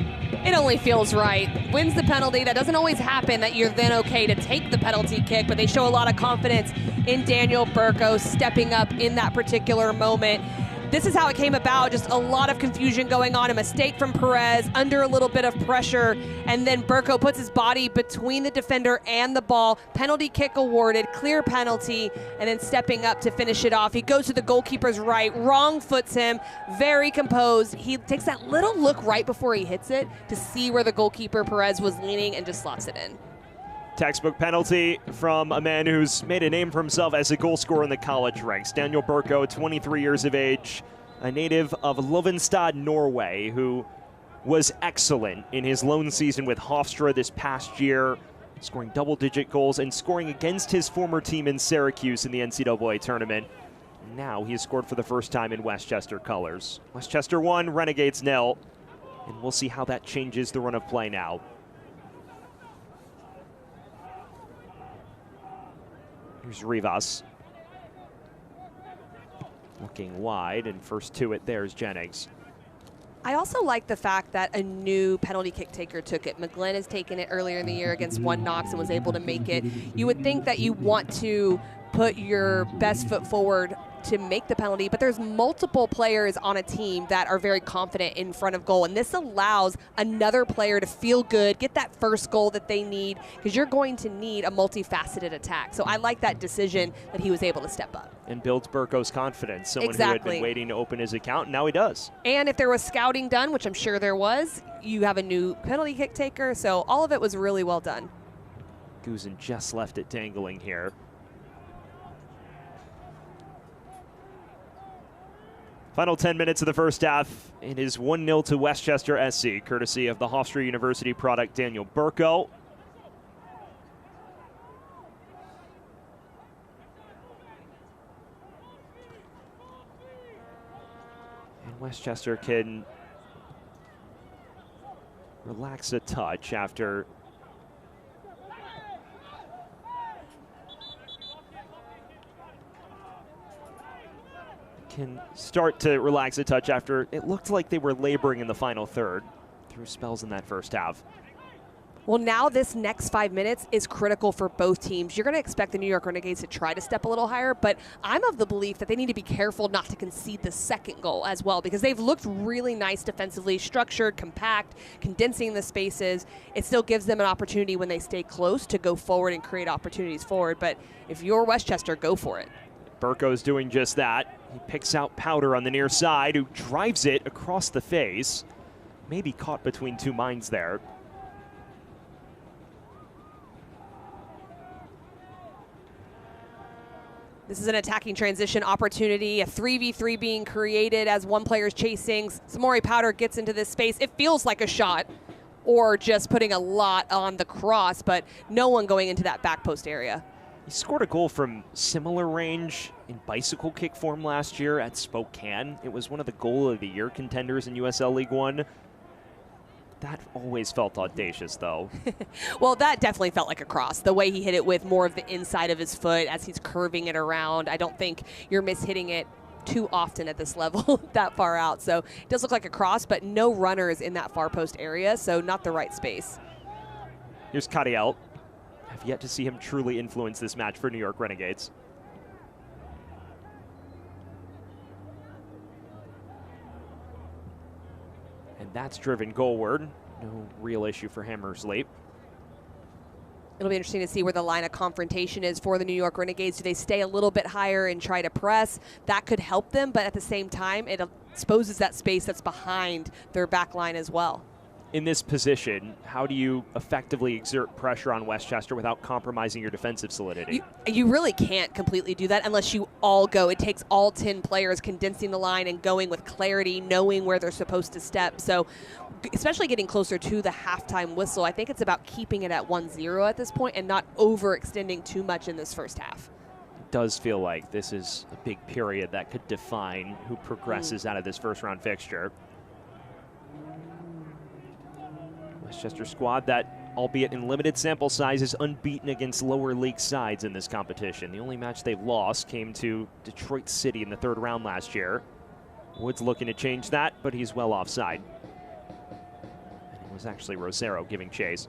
It only feels right. Wins the penalty. That doesn't always happen that you're then okay to take the penalty kick, but they show a lot of confidence in Daniel Burko stepping up in that particular moment. This is how it came about, just a lot of confusion going on, a mistake from Perez, under a little bit of pressure, and then Burko puts his body between the defender and the ball. Penalty kick awarded, clear penalty, and then stepping up to finish it off. He goes to the goalkeeper's right, wrong foots him, very composed. He takes that little look right before he hits it to see where the goalkeeper, Perez, was leaning and just slots it in. Textbook penalty from a man who's made a name for himself as a goal scorer in the college ranks. Daniel Burko, 23 years of age, a native of Lovenstad, Norway, who was excellent in his loan season with Hofstra this past year, scoring double-digit goals and scoring against his former team in Syracuse in the NCAA tournament. Now he has scored for the first time in Westchester colors. Westchester 1, Renegades 0, and we'll see how that changes the run of play now. Here's Rivas. Looking wide, and first to it there's Jennings. I also like the fact that a new penalty kick taker took it. McGlynn has taken it earlier in the year against One Knox and was able to make it. You would think that you want to put your best foot forward to make the penalty, but there's multiple players on a team that are very confident in front of goal, and this allows another player to feel good, get that first goal that they need, because you're going to need a multifaceted attack. So I like that decision that he was able to step up. And builds Burko's confidence, someone Exactly. who had been waiting to open his account, and now he does. And if there was scouting done, which I'm sure there was, you have a new penalty kick taker, so all of it was really well done. Guzin just left it dangling here. Final 10 minutes of the first half. It is 1-0 to Westchester SC, courtesy of the Hofstra University product Daniel Burko. And Westchester can relax a touch after can start to relax a touch after it looked like they were laboring in the final third through spells in that first half. Well, now this next 5 minutes is critical for both teams. You're going to expect the New York Renegades to try to step a little higher, but I'm of the belief that they need to be careful not to concede the second goal as well, because they've looked really nice defensively, structured, compact, condensing the spaces. It still gives them an opportunity when they stay close to go forward and create opportunities forward, but if you're Westchester, go for it. Burko's doing just that. He picks out Powder on the near side, who drives it across the face. Maybe caught between two minds there. This is an attacking transition opportunity, a 3v3 being created as one player's chasing. Samori Powder gets into this space. It feels like a shot or just putting a lot on the cross, but no one going into that back post area. He scored a goal from similar range in bicycle kick form last year at Spokane. It was one of the goal of the year contenders in USL League One. That always felt audacious, though. Well, that definitely felt like a cross. The way he hit it with more of the inside of his foot as he's curving it around. I don't think you're mishitting it too often at this level that far out. So it does look like a cross, but no runners in that far post area, so not the right space. Here's Cadiel. I've yet to see him truly influence this match for New York Renegades. And that's driven goalward. No real issue for Hammersley. It'll be interesting to see where the line of confrontation is for the New York Renegades. Do they stay a little bit higher and try to press? That could help them, but at the same time, it exposes that space that's behind their back line as well. In this position, how do you effectively exert pressure on Westchester without compromising your defensive solidity? You really can't completely do that unless you all go. It takes all 10 players condensing the line and going with clarity, knowing where they're supposed to step. So especially getting closer to the halftime whistle, I think it's about keeping it at 1-0 at this point and not overextending too much in this first half. It does feel like this is a big period that could define who progresses out of this first round fixture. Westchester squad that, albeit in limited sample size, is unbeaten against lower league sides in this competition. The only match they've lost came to Detroit City in the third round last year. Wood's looking to change that, but he's well offside. It was actually Rosero giving chase.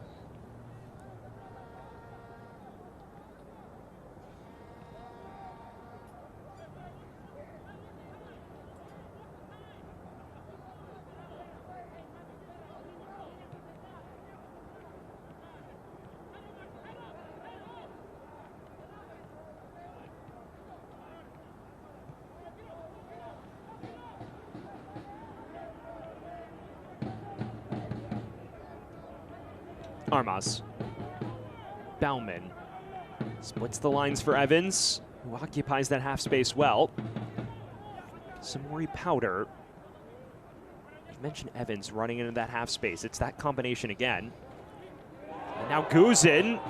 Armas. Bauman splits the lines for Evans, who occupies that half space well. Samori Powder. You mentioned Evans running into that half space. It's that combination again. And now Guzin.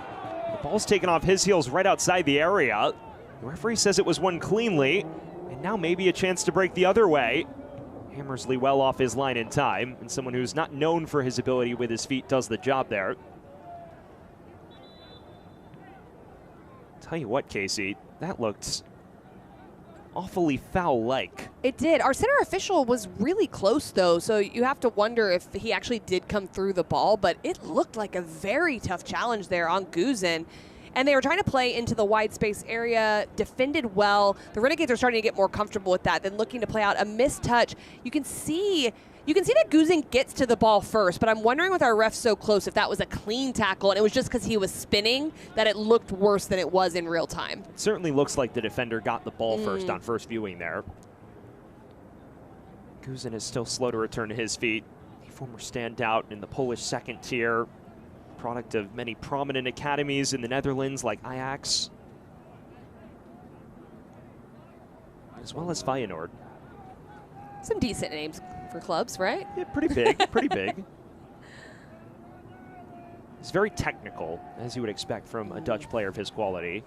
The ball's taken off his heels right outside the area. The referee says it was won cleanly, and now maybe a chance to break the other way. Hammersley well off his line in time, and someone who's not known for his ability with his feet does the job there. Tell you what, Casey, that looked awfully foul-like. It did. Our center official was really close, though, so you have to wonder if he actually did come through the ball, but it looked like a very tough challenge there on Guzin. And they were trying to play into the wide space area, defended well. The Renegades are starting to get more comfortable with that, then looking to play out a missed touch. You can see that Guzin gets to the ball first, but I'm wondering with our refs so close if that was a clean tackle and it was just because he was spinning that it looked worse than it was in real time. It certainly looks like the defender got the ball first on first viewing there. Guzin is still slow to return to his feet. A former standout in the Polish second tier, product of many prominent academies in the Netherlands like Ajax, as well as Feyenoord. Some decent names for clubs, right? Yeah, pretty big, pretty big. He's very technical, as you would expect from a Dutch player of his quality.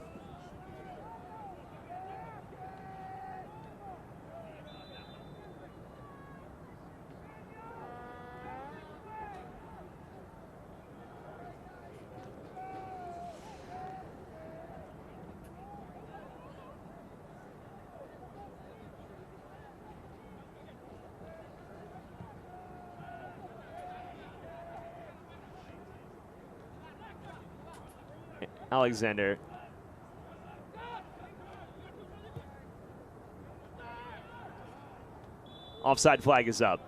Alexander. Offside flag is up.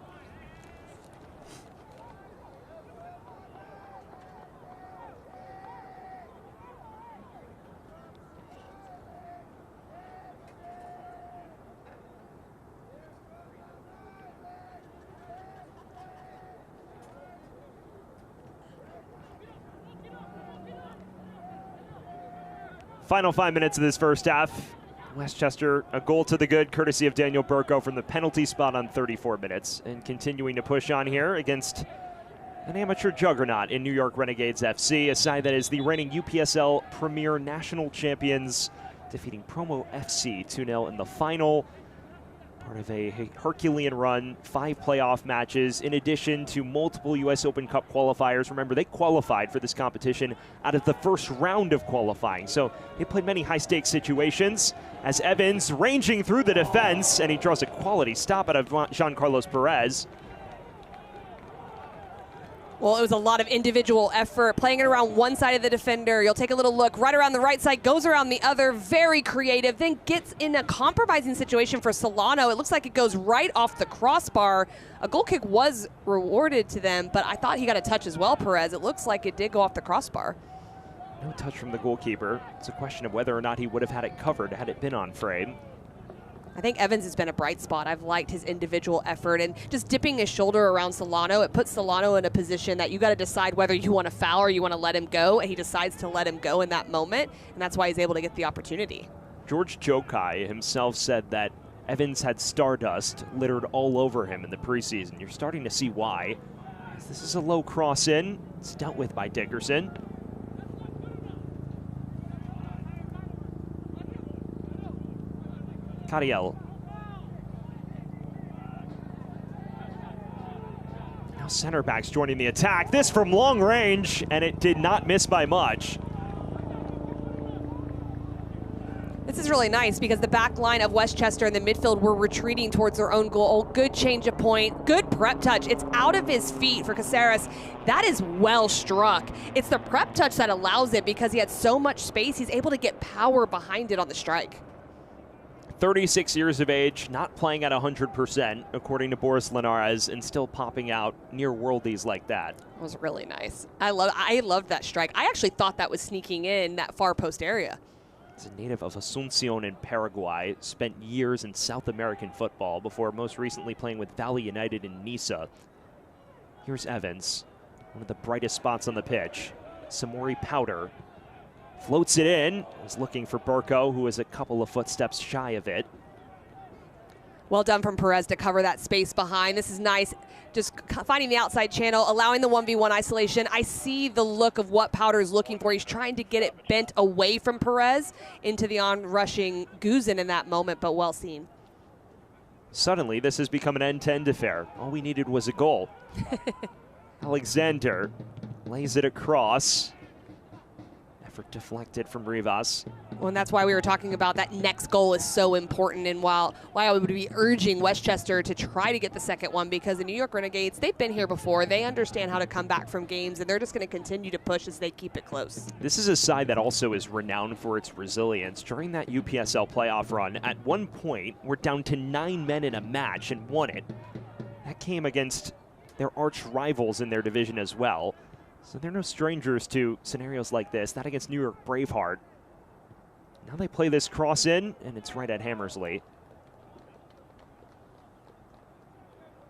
Final 5 minutes of this first half. Westchester, a goal to the good, courtesy of Daniel Burko from the penalty spot on 34 minutes. And continuing to push on here against an amateur juggernaut in New York Renegades FC, a side that is the reigning UPSL Premier National Champions, defeating Promo FC 2-0 in the final. Part of a Herculean run, 5 playoff matches, in addition to multiple U.S. Open Cup qualifiers. Remember, they qualified for this competition out of the first round of qualifying. So they played many high-stakes situations as Evans ranging through the defense, and he draws a quality stop out of Jean Carlos Perez. Well, it was a lot of individual effort, playing it around one side of the defender. You'll take a little look right around the right side, goes around the other, very creative, then gets in a compromising situation for Solano. It looks like it goes right off the crossbar. A goal kick was rewarded to them, but I thought he got a touch as well, Perez. It looks like it did go off the crossbar. No touch from the goalkeeper. It's a question of whether or not he would have had it covered had it been on frame. I think Evans has been a bright spot. I've liked his individual effort and just dipping his shoulder around Solano. It puts Solano in a position that you got to decide whether you want to foul or you want to let him go, and he decides to let him go in that moment, and that's why he's able to get the opportunity. George Jokai himself said that Evans had stardust littered all over him in the preseason. You're starting to see why. This is a low cross in. It's dealt with by Dickerson. Cariel. Now center backs joining the attack. This from long range, and it did not miss by much. It's this is really nice because the back line of Westchester and the midfield were retreating towards their own goal. Good change of point, good prep touch. It's out of his feet for Caceres. That is well struck. It's the prep touch that allows it because he had so much space. He's able to get power behind it on the strike. 36 years of age, not playing at 100%, according to Boris Linares, and still popping out near worldies like that. It was really nice. I loved that strike. I actually thought that was sneaking in that far post area. He's a native of Asuncion in Paraguay, spent years in South American football before most recently playing with Valley United in Nisa. Here's Evans, one of the brightest spots on the pitch. Samori Powder floats it in. Was looking for Burko, who is a couple of footsteps shy of it. Well done from Perez to cover that space behind. This is nice. Just finding the outside channel, allowing the 1v1 isolation. I see the look of what Powder is looking for. He's trying to get it bent away from Perez into the on-rushing Guzin in that moment, but well seen. Suddenly, this has become an end-to-end affair. All we needed was a goal. Alexander lays it across. Effort deflected from Rivas. Well, and that's why we were talking about that next goal is so important, and why I would be urging Westchester to try to get the second one, because the New York Renegades, they've been here before. They understand how to come back from games, and they're just going to continue to push as they keep it close. This is a side that also is renowned for its resilience. During that UPSL playoff run, at one point, we're down to 9 men in a match and won it. That came against their arch rivals in their division as well. So they're no strangers to scenarios like this. That against New York Braveheart. Now they play this cross in, and it's right at Hammersley.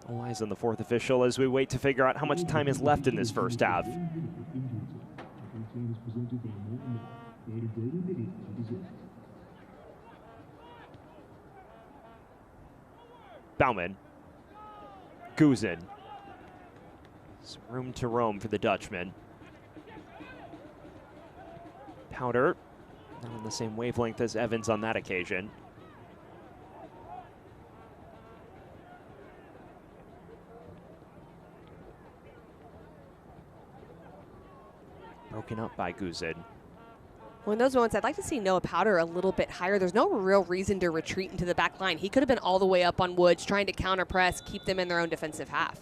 All eyes on the fourth official as we wait to figure out how much time is left in this first half. Baumann. Guzin. Some room to roam for the Dutchman. Powder. Not on the same wavelength as Evans on that occasion. Broken up by Guzin. Well, in those moments, I'd like to see Noah Powder a little bit higher. There's no real reason to retreat into the back line. He could have been all the way up on Woods, trying to counter press, keep them in their own defensive half.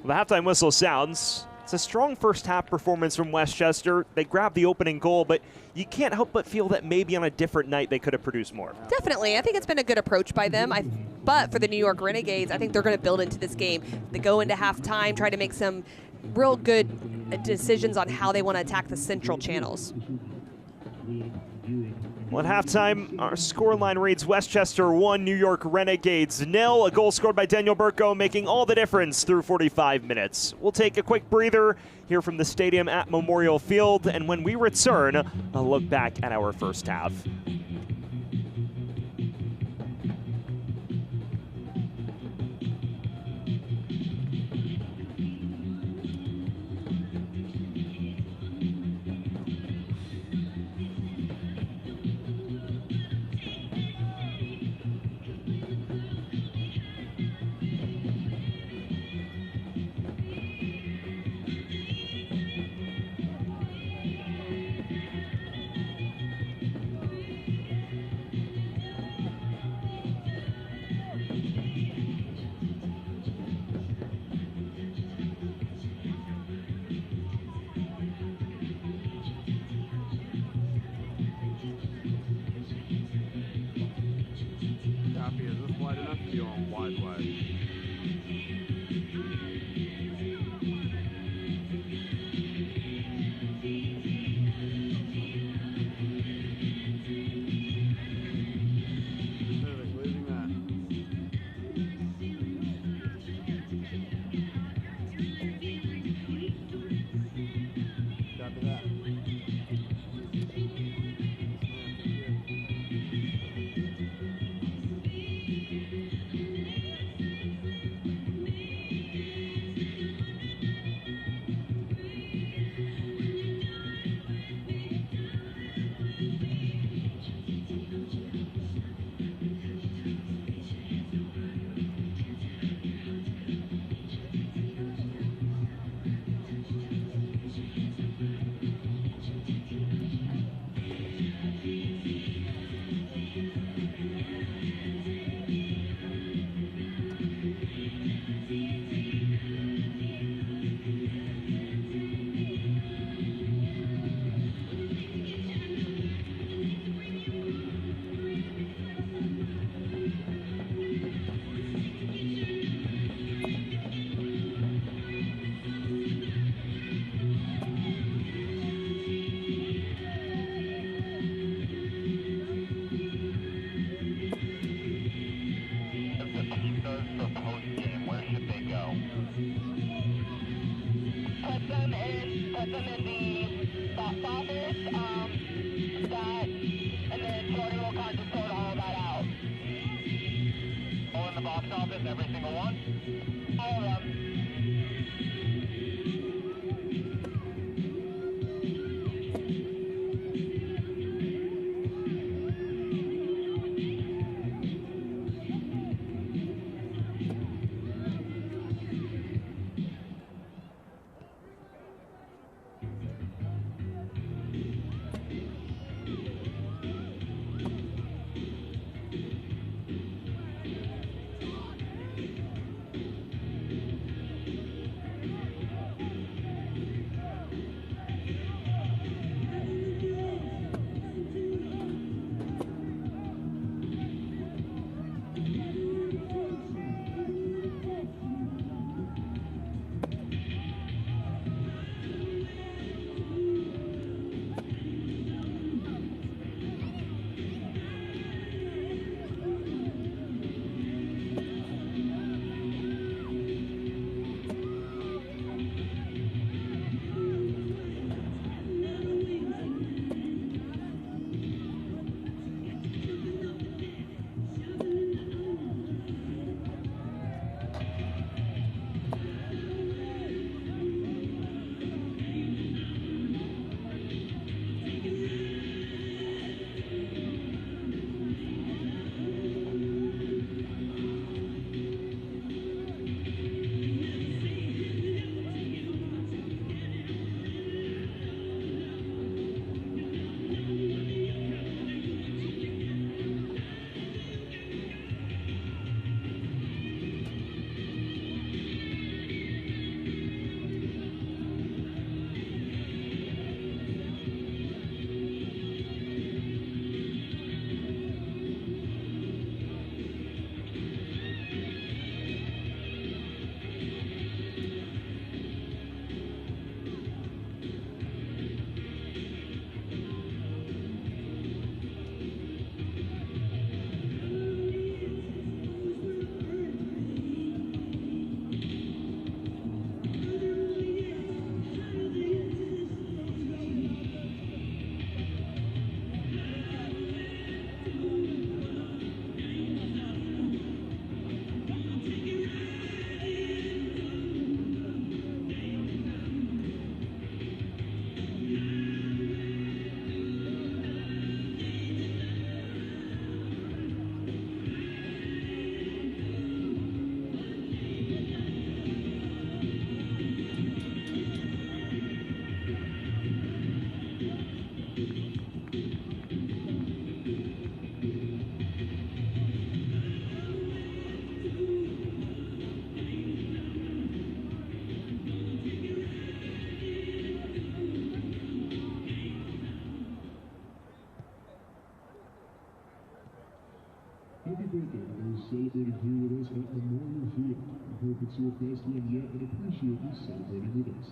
Well, the halftime whistle sounds. It's a strong first half performance from Westchester. They grabbed the opening goal, but you can't help but feel that maybe on a different night they could have produced more. Definitely. I think it's been a good approach by them. But for the New York Renegades, I think they're going to build into this game. They go into halftime, try to make some real good decisions on how they want to attack the central channels. Well, at halftime, our scoreline reads Westchester 1, New York Renegades 0. A goal scored by Daniel Burko, making all the difference through 45 minutes. We'll take a quick breather here from the stadium at Memorial Field, and when we return, a look back at our first half. box office, every single one. All of them. Happy birthday to those celebrating here with us at Memorial Field. We hope it's your best one yet and appreciate you celebrating with us.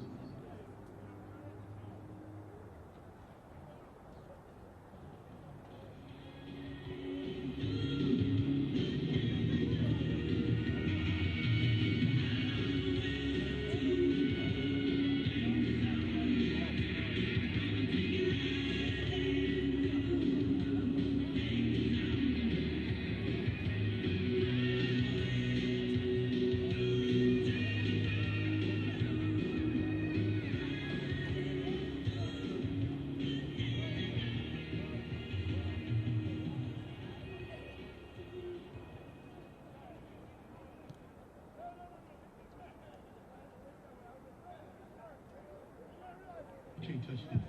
You can't touch this.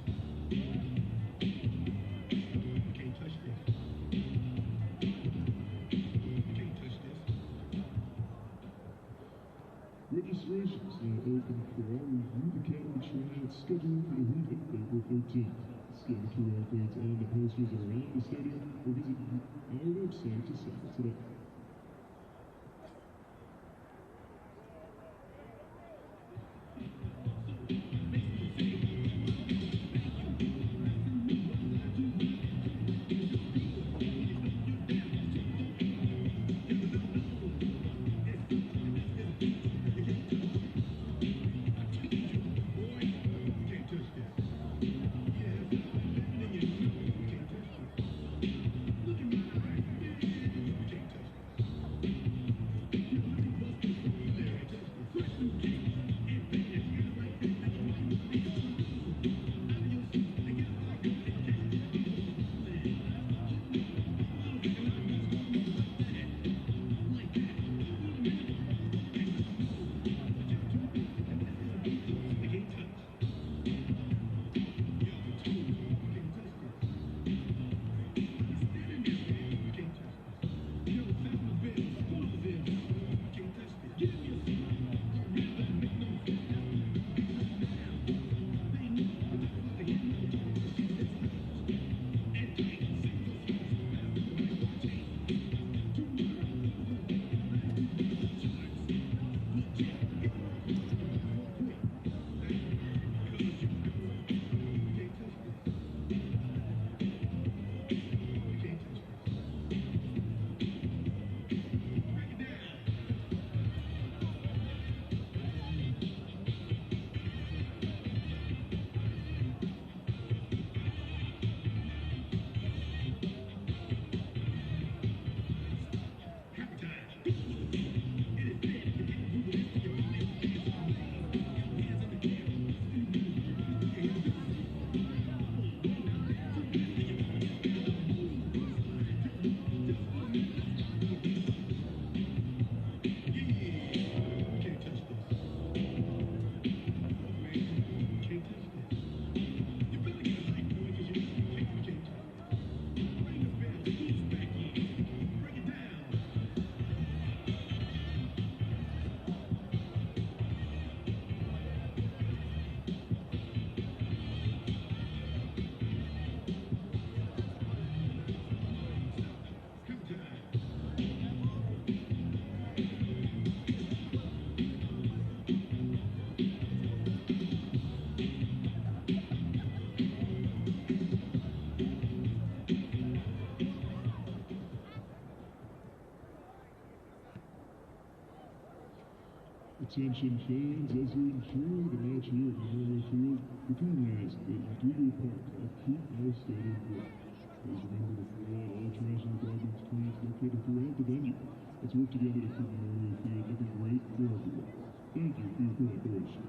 You can't touch this. You can't touch this. Registrations now open for our Youth Academy tryout scheduled for the week of April 13th. Scan the QR codes on the posters around the stadium or visit our website to sign up today. Look at me. You can't touch this. Attention fans, as you enjoy the match here at Memorial Field, we kindly ask that you do your part to keep our stadium clean. Please remember to throw out all trash and garbage cans located throughout the venue. Let's work together to keep Memorial Field looking great for everyone. Thank you for your cooperation.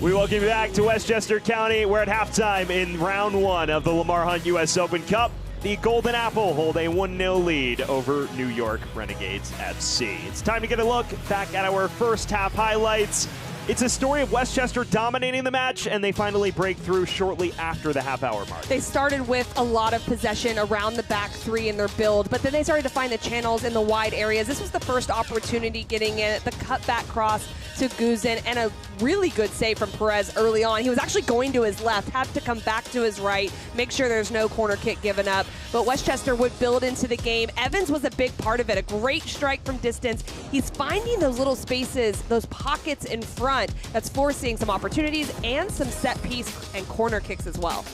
We welcome you back to Westchester County. We're at halftime in round one of the Lamar Hunt U.S. Open Cup. The Golden Apple hold a 1-0 lead over New York Renegades FC. It's time to get a look back at our first half highlights. It's a story of Westchester dominating the match, and they finally break through shortly after the half-hour mark. They started with a lot of possession around the back three in their build, but then they started to find the channels in the wide areas. This was the first opportunity getting in, the cutback cross to Guzin, and a really good save from Perez early on. He was actually going to his left, had to come back to his right, make sure there's no corner kick given up. But Westchester would build into the game. Evans was a big part of it, a great strike from distance. He's finding those little spaces, those pockets in front, that's forcing some opportunities and some set piece and corner kicks as well.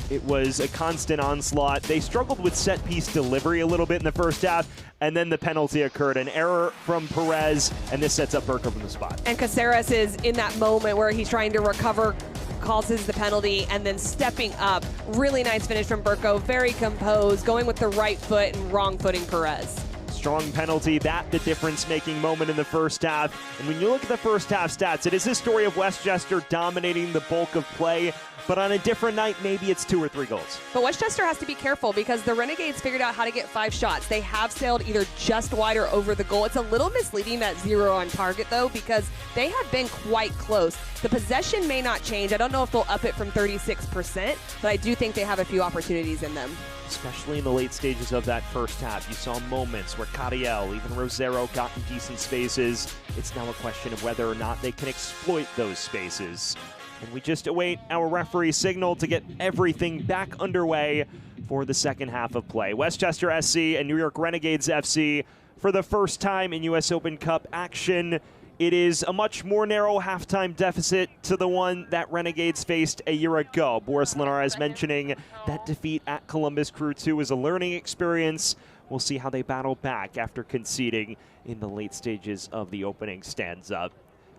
It was a constant onslaught. They struggled with set piece delivery a little bit in the first half, and then the penalty occurred. An error from Perez, and this sets up Burko from the spot. And Caceres is in that moment where he's trying to recover, causes the penalty, and then stepping up. Really nice finish from Burko, very composed, going with the right foot and wrong footing Perez. Strong penalty, that the difference-making moment in the first half. And when you look at the first half stats, it is a story of Westchester dominating the bulk of play, but on a different night, maybe it's 2 or 3 goals. But Westchester has to be careful because the Renegades figured out how to get 5 shots. They have sailed either just wide or over the goal. It's a little misleading, that 0 on target, though, because they have been quite close. The possession may not change. I don't know if they'll up it from 36%, but I do think they have a few opportunities in them. Especially in the late stages of that first half. You saw moments where Cadiel, even Rosero got in decent spaces. It's now a question of whether or not they can exploit those spaces. And we just await our referee signal to get everything back underway for the second half of play. Westchester SC and New York Renegades FC for the first time in U.S. Open Cup action. It is a much more narrow halftime deficit to the one that Renegades faced a year ago. Boris Linares mentioning that defeat at Columbus Crew 2 is a learning experience. We'll see how they battle back after conceding in the late stages of the opening stanza.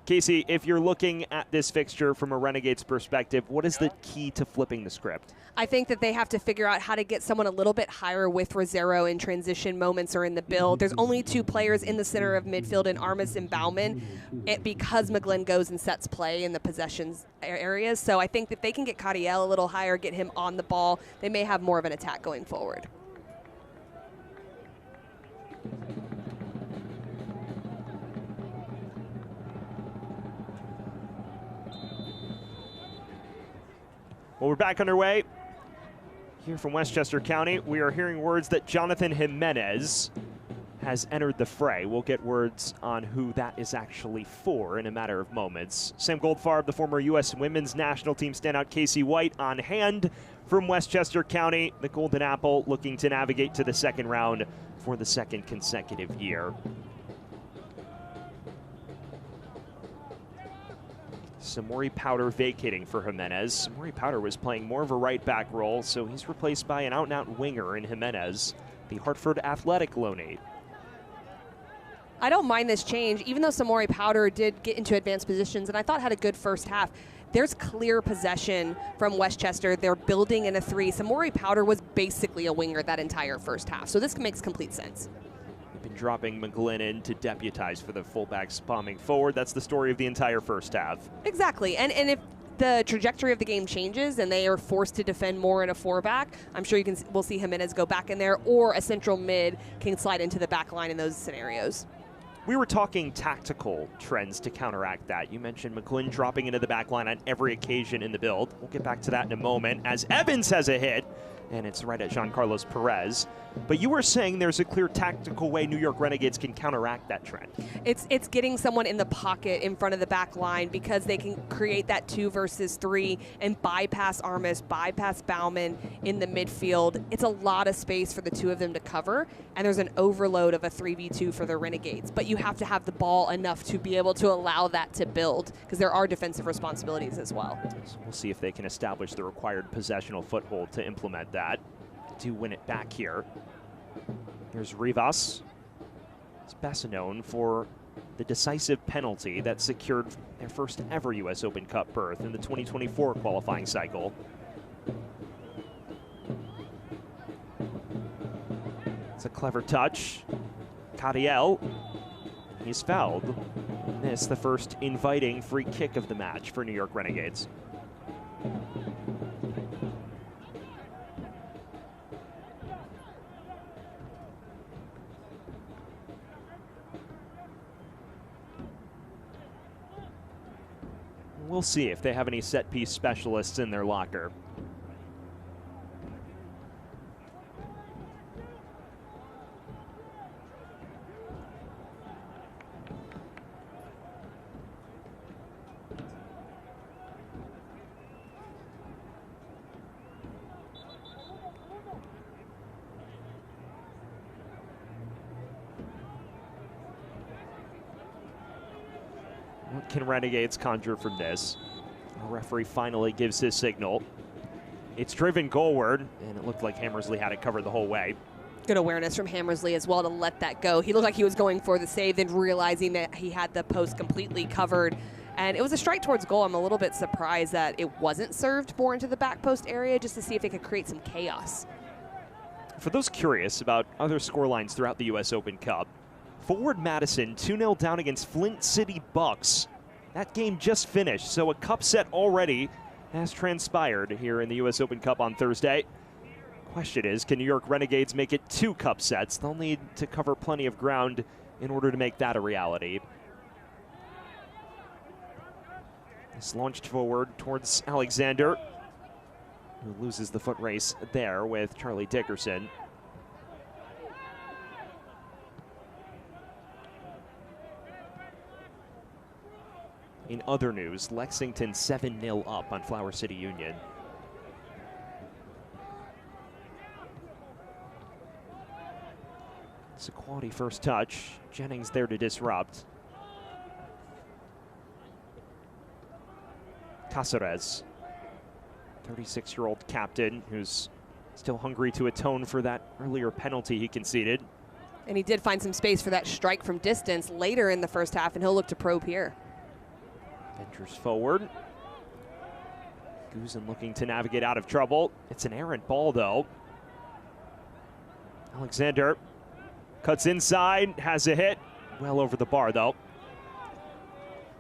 Casey, if you're looking at this fixture from a Renegades perspective, what is the key to flipping the script? I think that they have to figure out how to get someone a little bit higher with Rosero in transition moments or in the build. There's only 2 players in the center of midfield in Armas and Bauman because McGlynn goes and sets play in the possessions areas. So I think that they can get Cadiel a little higher, get him on the ball, they may have more of an attack going forward. Well, we're back underway here from Westchester County. We are hearing words that Jonathan Jimenez has entered the fray. We'll get words on who that is actually for in a matter of moments. Sam Goldfarb, the former U.S. women's national team standout Casey White on hand from Westchester County. The Golden Apple looking to navigate to the second round for the second consecutive year. Samori Powder vacating for Jimenez. Samori Powder was playing more of a right back role, so he's replaced by an out-and-out winger in Jimenez, the Hartford Athletic loanee. I don't mind this change, even though Samori Powder did get into advanced positions and I thought had a good first half. There's clear possession from Westchester. They're building in a 3. Samori Powder was basically a winger that entire first half, so this makes complete sense. They've been dropping McGlinnan to deputize for the fullbacks bombing forward. That's the story of the entire first half. Exactly, and if the trajectory of the game changes and they are forced to defend more in a 4-back, I'm sure we'll see Jimenez go back in there, or a central mid can slide into the back line in those scenarios. We were talking tactical trends to counteract that. You mentioned McGlynn dropping into the back line on every occasion in the build. We'll get back to that in a moment as Evans has a hit, and it's right at Giancarlos Perez. But you were saying there's a clear tactical way New York Renegades can counteract that trend. It's getting someone in the pocket in front of the back line, because they can create that 2 versus 3 and bypass Armas, bypass Bauman in the midfield. It's a lot of space for the 2 of them to cover, and there's an overload of a 3v2 for the Renegades. But you have to have the ball enough to be able to allow that to build, because there are defensive responsibilities as well. So we'll see if they can establish the required possessional foothold to implement that, to win it back here. Here's Rivas. He's best known for the decisive penalty that secured their first ever U.S. Open Cup berth in the 2024 qualifying cycle. It's a clever touch. Cadiel, he's fouled. This the first inviting free kick of the match for New York Renegades. We'll see if they have any set-piece specialists in their locker. What can Renegades conjure from this? The referee finally gives his signal. It's driven goalward, and it looked like Hammersley had it covered the whole way. Good awareness from Hammersley as well to let that go. He looked like he was going for the save, then realizing that he had the post completely covered. And it was a strike towards goal. I'm a little bit surprised that it wasn't served more into the back post area, just to see if it could create some chaos. For those curious about other scorelines throughout the U.S. Open Cup, Forward Madison 2-0 down against Flint City Bucks. That game just finished, so a cup set already has transpired here in the U.S. Open Cup on Thursday. Question is, can New York Renegades make it 2 cup sets? They'll need to cover plenty of ground in order to make that a reality. It's launched forward towards Alexander, who loses the foot race there with Charlie Dickerson. In other news, Lexington 7-0 up on Flower City Union. It's a quality first touch. Jennings there to disrupt. Cáceres, 36-year-old captain who's still hungry to atone for that earlier penalty he conceded. And he did find some space for that strike from distance later in the first half, and he'll look to probe here. Ventures forward. Guzin looking to navigate out of trouble. It's an errant ball, though. Alexander cuts inside, has a hit. Well over the bar, though.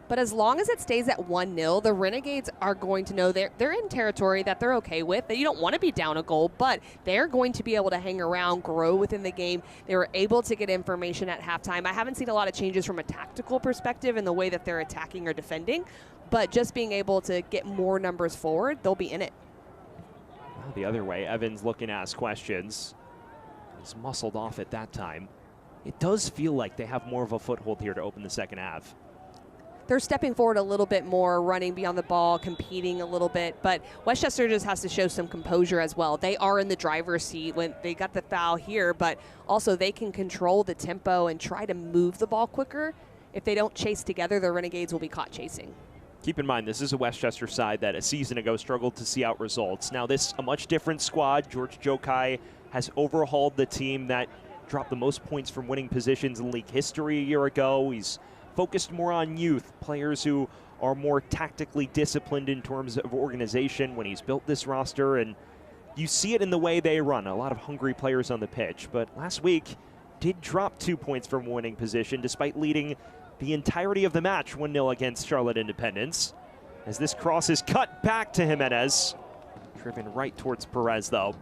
But as long as it stays at 1-0, the Renegades are going to know they're in territory that they're okay with. That you don't want to be down a goal, but they're going to be able to hang around, grow within the game. They were able to get information at halftime. I haven't seen a lot of changes from a tactical perspective in the way that they're attacking or defending, but just being able to get more numbers forward, they'll be in it. Now the other way, Evans looking to ask questions. He's muscled off at that time. It does feel like they have more of a foothold here to open the second half. They're stepping forward a little bit more, running beyond the ball, competing a little bit, but Westchester just has to show some composure as well. They are in the driver's seat when they got the foul here, but also they can control the tempo and try to move the ball quicker. If they don't chase together, the Renegades will be caught chasing. Keep in mind, this is a Westchester side that a season ago struggled to see out results. Now this, a much different squad. George Jokai has overhauled the team that dropped the most points from winning positions in league history a year ago. He's focused more on youth, players who are more tactically disciplined in terms of organization when he's built this roster, and you see it in the way they run. A lot of hungry players on the pitch, but last week did drop 2 points from winning position despite leading the entirety of the match 1-0 against Charlotte Independence. As this cross is cut back to Jimenez, driven right towards Perez though.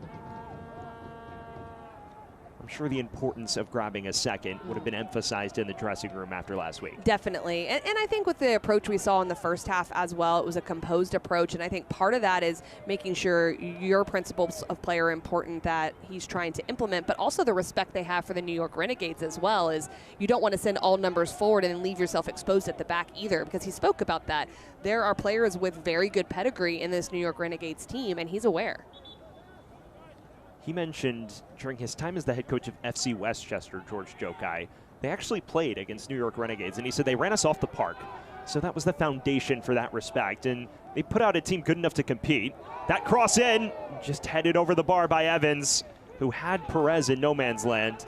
I'm sure the importance of grabbing a second would have been emphasized in the dressing room after last week. Definitely. And I think with the approach we saw in the first half as well, it was a composed approach. And I think part of that is making sure your principles of play are important that he's trying to implement, but also the respect they have for the New York Renegades as well. Is you don't want to send all numbers forward and then leave yourself exposed at the back either, because he spoke about that. There are players with very good pedigree in this New York Renegades team, and he's aware. He mentioned during his time as the head coach of FC Westchester, George Jokai, they actually played against New York Renegades, and he said they ran us off the park. So that was the foundation for that respect, and they put out a team good enough to compete. That cross in, just headed over the bar by Evans, who had Perez in no man's land.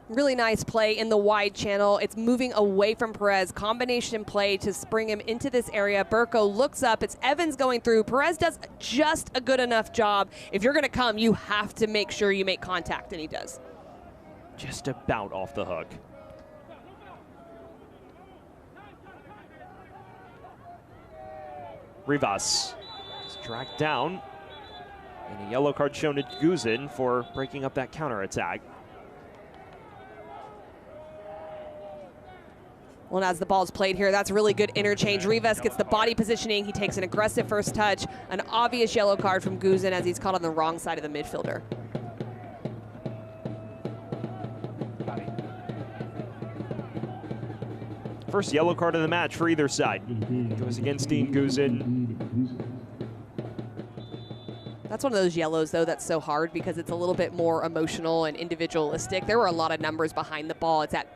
Really nice play in the wide channel. It's moving away from Perez. Combination play to spring him into this area. Burko looks up. It's Evans going through. Perez does just a good enough job. If you're going to come, you have to make sure you make contact, and he does. Just about off the hook. Rivas is dragged down. And a yellow card shown to Guzin for breaking up that counterattack. Well, as the ball's played here, that's really good interchange. Rivas gets the body positioning. He takes an aggressive first touch. An obvious yellow card from Guzin as he's caught on the wrong side of the midfielder. First yellow card of the match for either side. Goes against Dean Guzin. That's one of those yellows, though, that's so hard because it's a little bit more emotional and individualistic. There were a lot of numbers behind the ball. It's at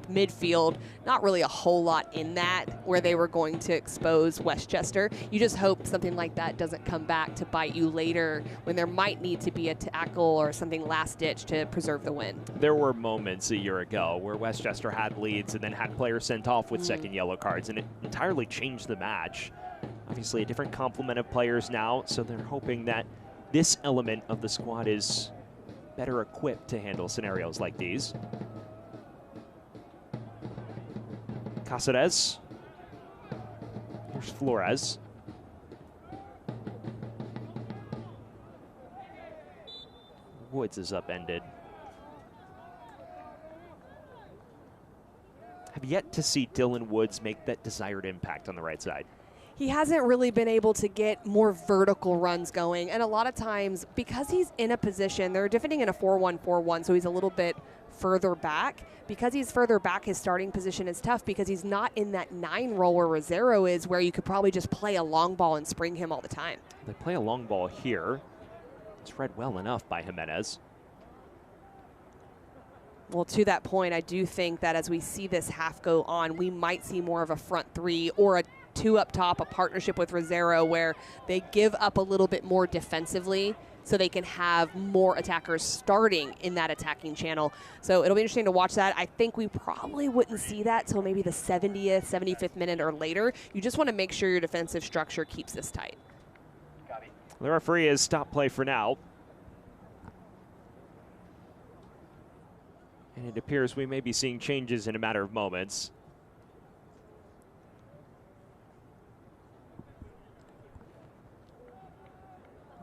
midfield, not really a whole lot in that where they were going to expose Westchester. You just hope something like that doesn't come back to bite you later when there might need to be a tackle or something last ditch to preserve the win. There were moments a year ago where Westchester had leads and then had players sent off with second yellow cards, and it entirely changed the match. Obviously a different complement of players now, so they're hoping that this element of the squad is better equipped to handle scenarios like these. Caceres. Here's Flores. Woods is upended. Have yet to see Dylan Woods make that desired impact on the right side. He hasn't really been able to get more vertical runs going. And a lot of times, because he's in a position, they're defending in a 4-1-4-1, so he's a little bit further back. Because he's further back, his starting position is tough because he's not in that 9 role where Rosero is, where you could probably just play a long ball and spring him all the time. They play a long ball here. It's read well enough by Jimenez. Well, to that point, I do think that as we see this half go on, we might see more of a front three or a 2 up top, a partnership with Rosero where they give up a little bit more defensively so they can have more attackers starting in that attacking channel. So it'll be interesting to watch that. I think we probably wouldn't see that till maybe the 70th, 75th minute or later. You just want to make sure your defensive structure keeps this tight. The referee has stopped play for now. And it appears we may be seeing changes in a matter of moments.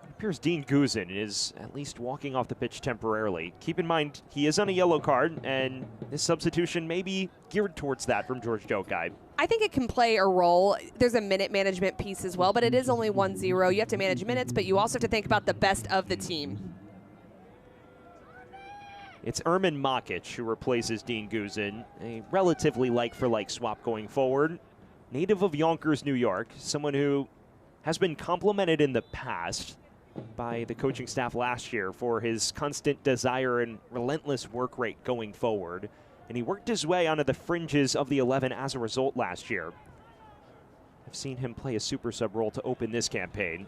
It appears Dean Guzin is at least walking off the pitch temporarily. Keep in mind, he is on a yellow card, and this substitution may be geared towards that from George Jokai. I think it can play a role. There's a minute management piece as well, but it is only 1-0. You have to manage minutes, but you also have to think about the best of the team. It's Ermin Makic who replaces Dean Guzin, a relatively like-for-like swap going forward. Native of Yonkers, New York, someone who has been complimented in the past by the coaching staff last year for his constant desire and relentless work rate going forward. And he worked his way onto the fringes of the 11 as a result last year. I've seen him play a super sub role to open this campaign.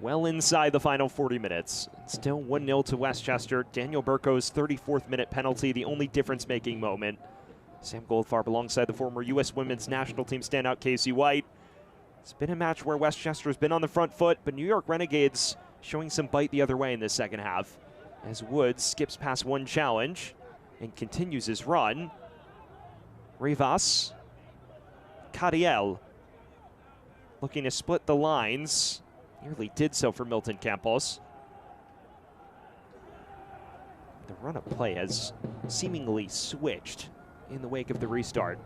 Well inside the final 40 minutes. Still 1-0 to Westchester. Daniel Burko's 34th minute penalty, the only difference-making moment. Sam Goldfarb alongside the former U.S. Women's National Team standout Casey White. It's been a match where Westchester's been on the front foot, but New York Renegades showing some bite the other way in this second half. As Woods skips past one challenge and continues his run. Rivas. Cariel looking to split the lines. Nearly did so for Milton Campos. The run of play has seemingly switched in the wake of the restart.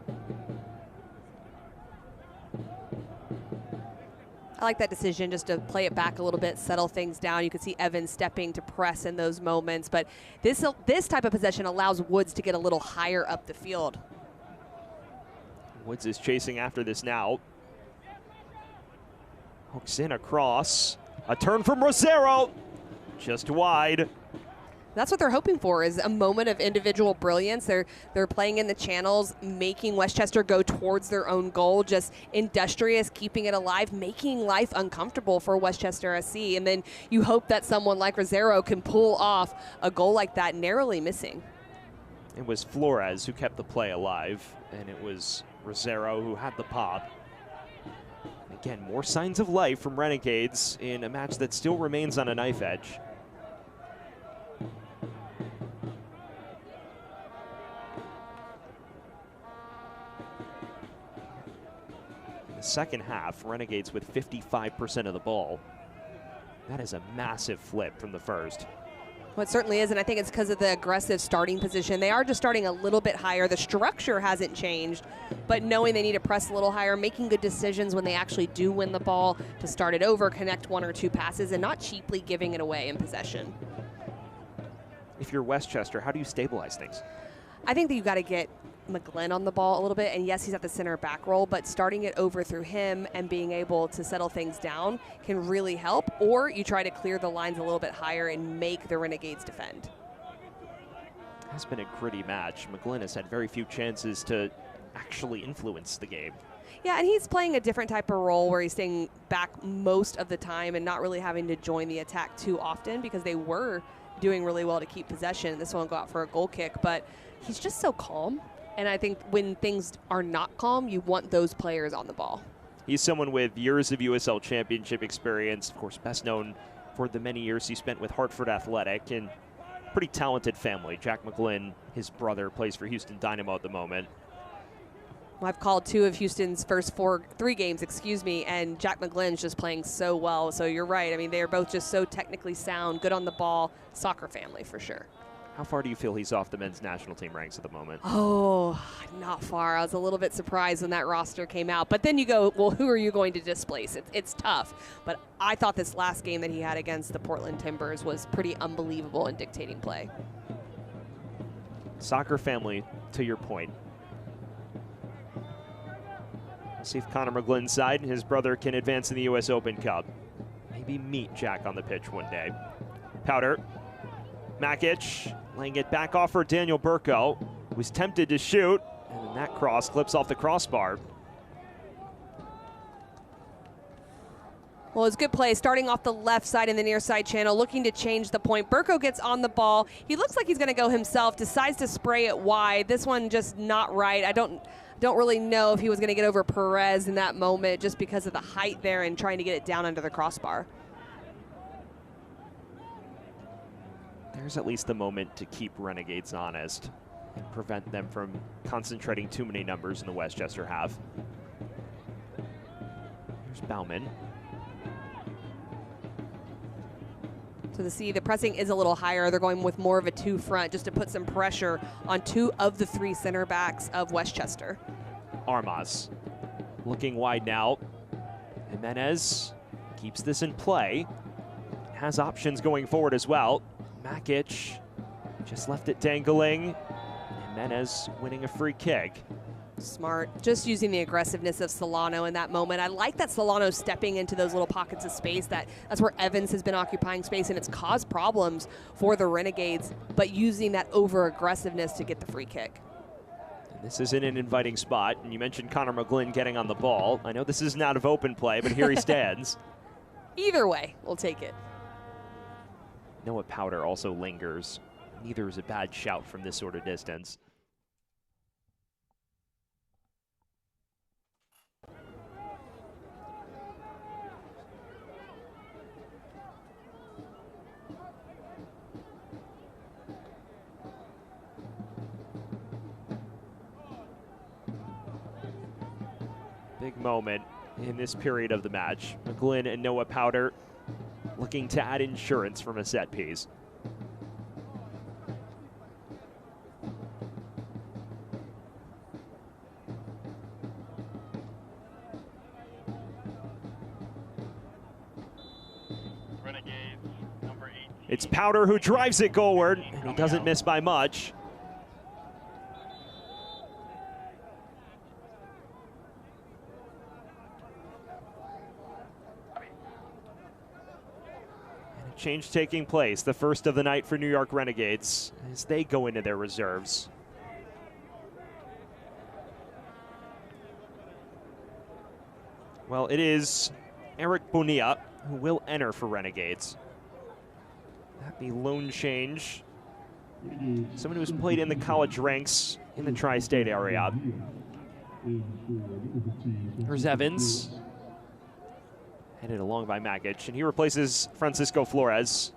I like that decision just to play it back a little bit, settle things down. You can see Evans stepping to press in those moments, but this type of possession allows Woods to get a little higher up the field. Woods is chasing after this now. Hooks in across. A turn from Rosero. Just wide. That's what they're hoping for, is a moment of individual brilliance. They're playing in the channels, making Westchester go towards their own goal, just industrious, keeping it alive, making life uncomfortable for Westchester SC. And then you hope that someone like Rosero can pull off a goal like that, narrowly missing. It was Flores who kept the play alive, and it was Rosero who had the pop. Again, more signs of life from Renegades in a match that still remains on a knife edge. In the second half, Renegades with 55% of the ball. That is a massive flip from the first. Well, it certainly is, and I think it's because of the aggressive starting position. They are just starting a little bit higher. The structure hasn't changed, but knowing they need to press a little higher, making good decisions when they actually do win the ball to start it over, connect one or two passes, and not cheaply giving it away in possession. If you're Westchester, how do you stabilize things? I think that you got to get McGlynn on the ball a little bit, and yes, he's at the center back role, but starting it over through him and being able to settle things down can really help, or you try to clear the lines a little bit higher and make the Renegades defend. It has been a gritty match. McGlynn has had very few chances to actually influence the game. Yeah, and he's playing a different type of role where he's staying back most of the time and not really having to join the attack too often, because they were doing really well to keep possession. This one will go out for a goal kick, but he's just so calm. And I think when things are not calm, you want those players on the ball. He's someone with years of USL Championship experience, of course, best known for the many years he spent with Hartford Athletic, and pretty talented family. Jack McGlynn, his brother, plays for Houston Dynamo at the moment. Well, I've called two of Houston's first three games, and Jack McGlynn's just playing so well. So you're right. I mean, they're both just so technically sound, good on the ball, soccer family for sure. How far do you feel he's off the men's national team ranks at the moment? Oh, not far. I was a little bit surprised when that roster came out. But then you go, well, who are you going to displace? It's tough. But I thought this last game that he had against the Portland Timbers was pretty unbelievable in dictating play. Soccer family, to your point. See if Connor McGlynn's side and his brother can advance in the U.S. Open Cup. Maybe meet Jack on the pitch one day. Powder. Makic laying it back off for Daniel Burko, who's tempted to shoot, and then that cross clips off the crossbar. Well, it's good play, starting off the left side in the near side channel, looking to change the point. Burko gets on the ball. He looks like he's going to go himself, decides to spray it wide. This one just not right. I don't really know if he was going to get over Perez in that moment just because of the height there and trying to get it down under the crossbar. There's at least the moment to keep Renegades honest and prevent them from concentrating too many numbers in the Westchester half. There's Bauman. So the pressing is a little higher. They're going with more of a 2 front just to put some pressure on 2 of the 3 center backs of Westchester. Armas looking wide now. Jimenez keeps this in play. Has options going forward as well. Makic just left it dangling. Jimenez winning a free kick. Smart, just using the aggressiveness of Solano in that moment. I like that Solano stepping into those little pockets of space. That's where Evans has been occupying space, and it's caused problems for the Renegades, but using that over-aggressiveness to get the free kick. And this isn't an inviting spot, and you mentioned Connor McGlynn getting on the ball. I know this isn't out of open play, but here he stands. Either way, we'll take it. Noah Powder also lingers. Neither is a bad shout from this sort of distance. Big moment in this period of the match. McGlynn and Noah Powder looking to add insurance from a set piece. Renegades, number 18. It's Powder who drives it goalward, and he doesn't miss by much. Change taking place, the first of the night for New York Renegades as they go into their reserves. Well, it is Eric Bonilla who will enter for Renegades. That the lone change. Someone who's played in the college ranks in the tri-state area. Here's Evans. Headed along by Makic, and he replaces Francisco Flores.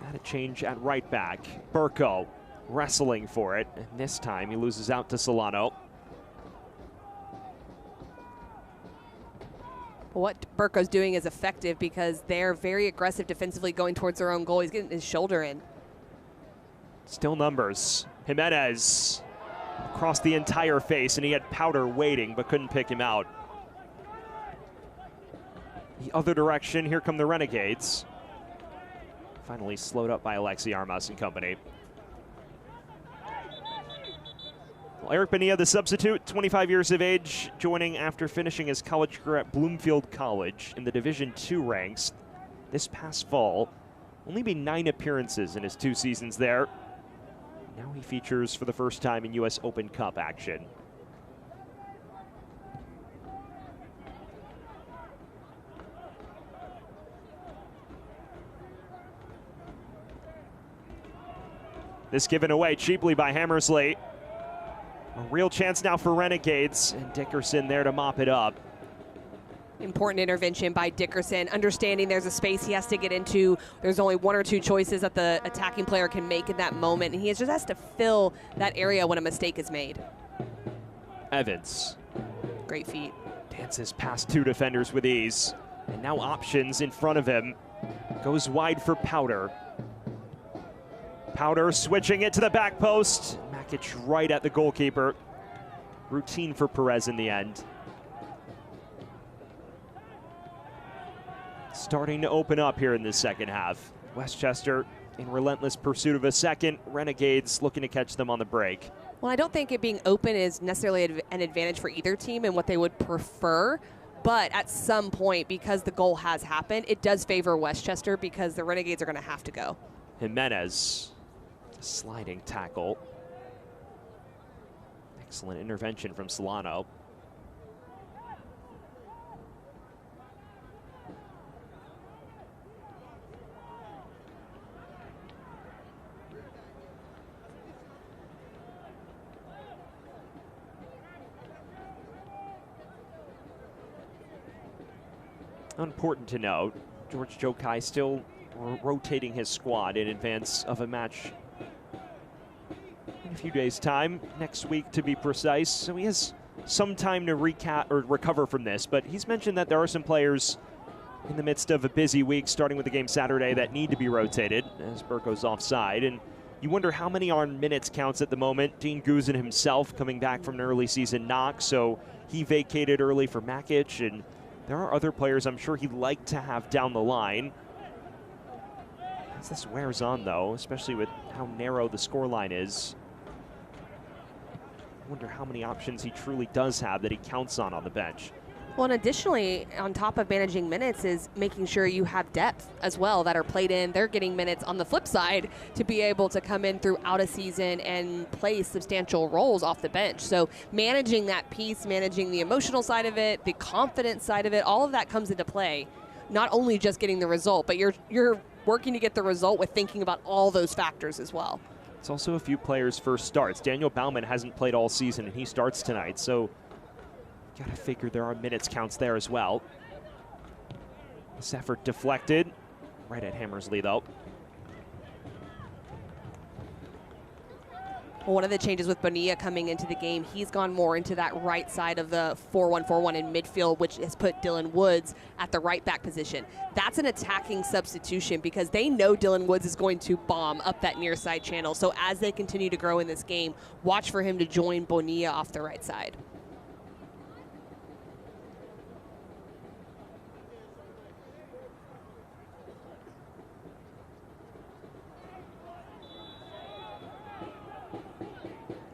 Got a change at right back. Burko wrestling for it, and this time he loses out to Solano. What Burko's doing is effective because they're very aggressive defensively going towards their own goal. He's getting his shoulder in. Still numbers. Jimenez across the entire face, and he had Powder waiting but couldn't pick him out. The other direction, here come the Renegades. Finally slowed up by Alexi Armas and company. Well, Eric Bonilla, the substitute, 25 years of age, joining after finishing his college career at Bloomfield College in the Division II ranks this past fall. Only made 9 appearances in his 2 seasons there. Now he features for the first time in U.S. Open Cup action. This given away cheaply by Hammersley. A real chance now for Renegades, and Dickerson there to mop it up. Important intervention by Dickerson, understanding there's a space he has to get into. There's only 1 or 2 choices that the attacking player can make in that moment, and he just has to fill that area when a mistake is made. Evans. Great feet. Dances past 2 defenders with ease, and now options in front of him. Goes wide for Powder. Powder switching it to the back post. Makic right at the goalkeeper. Routine for Perez in the end. Starting to open up here in the second half. Westchester in relentless pursuit of a second. Renegades looking to catch them on the break. Well, I don't think it being open is necessarily an advantage for either team and what they would prefer. But at some point, because the goal has happened, it does favor Westchester because the Renegades are going to have to go. Jimenez. Sliding tackle. Excellent intervention from Solano. Important to note, George Jokai still rotating his squad in advance of a match in a few days' time, next week to be precise. So he has some time to recap or recover from this, but he's mentioned that there are some players in the midst of a busy week, starting with the game Saturday that need to be rotated as Burko's offside. And you wonder how many are minutes counts at the moment. Dean Guzin himself coming back from an early season knock, so he vacated early for Makic, and there are other players I'm sure he'd like to have down the line. As this wears on, though, especially with how narrow the scoreline is, I wonder how many options he truly does have that he counts on the bench. Well, and additionally, on top of managing minutes is making sure you have depth as well that are played in. They're getting minutes on the flip side to be able to come in throughout a season and play substantial roles off the bench. So managing that piece, managing the emotional side of it, the confidence side of it, all of that comes into play. Not only just getting the result, but you're working to get the result with thinking about all those factors as well. It's also a few players' first starts. Daniel Baumann hasn't played all season, and he starts tonight, so got to figure there are minutes counts there as well. This effort deflected. Right at Hammersley, though. Well, one of the changes with Bonilla coming into the game, he's gone more into that right side of the 4-1-4-1 in midfield, which has put Dylan Woods at the right back position. That's an attacking substitution because they know Dylan Woods is going to bomb up that near side channel. So as they continue to grow in this game, watch for him to join Bonilla off the right side.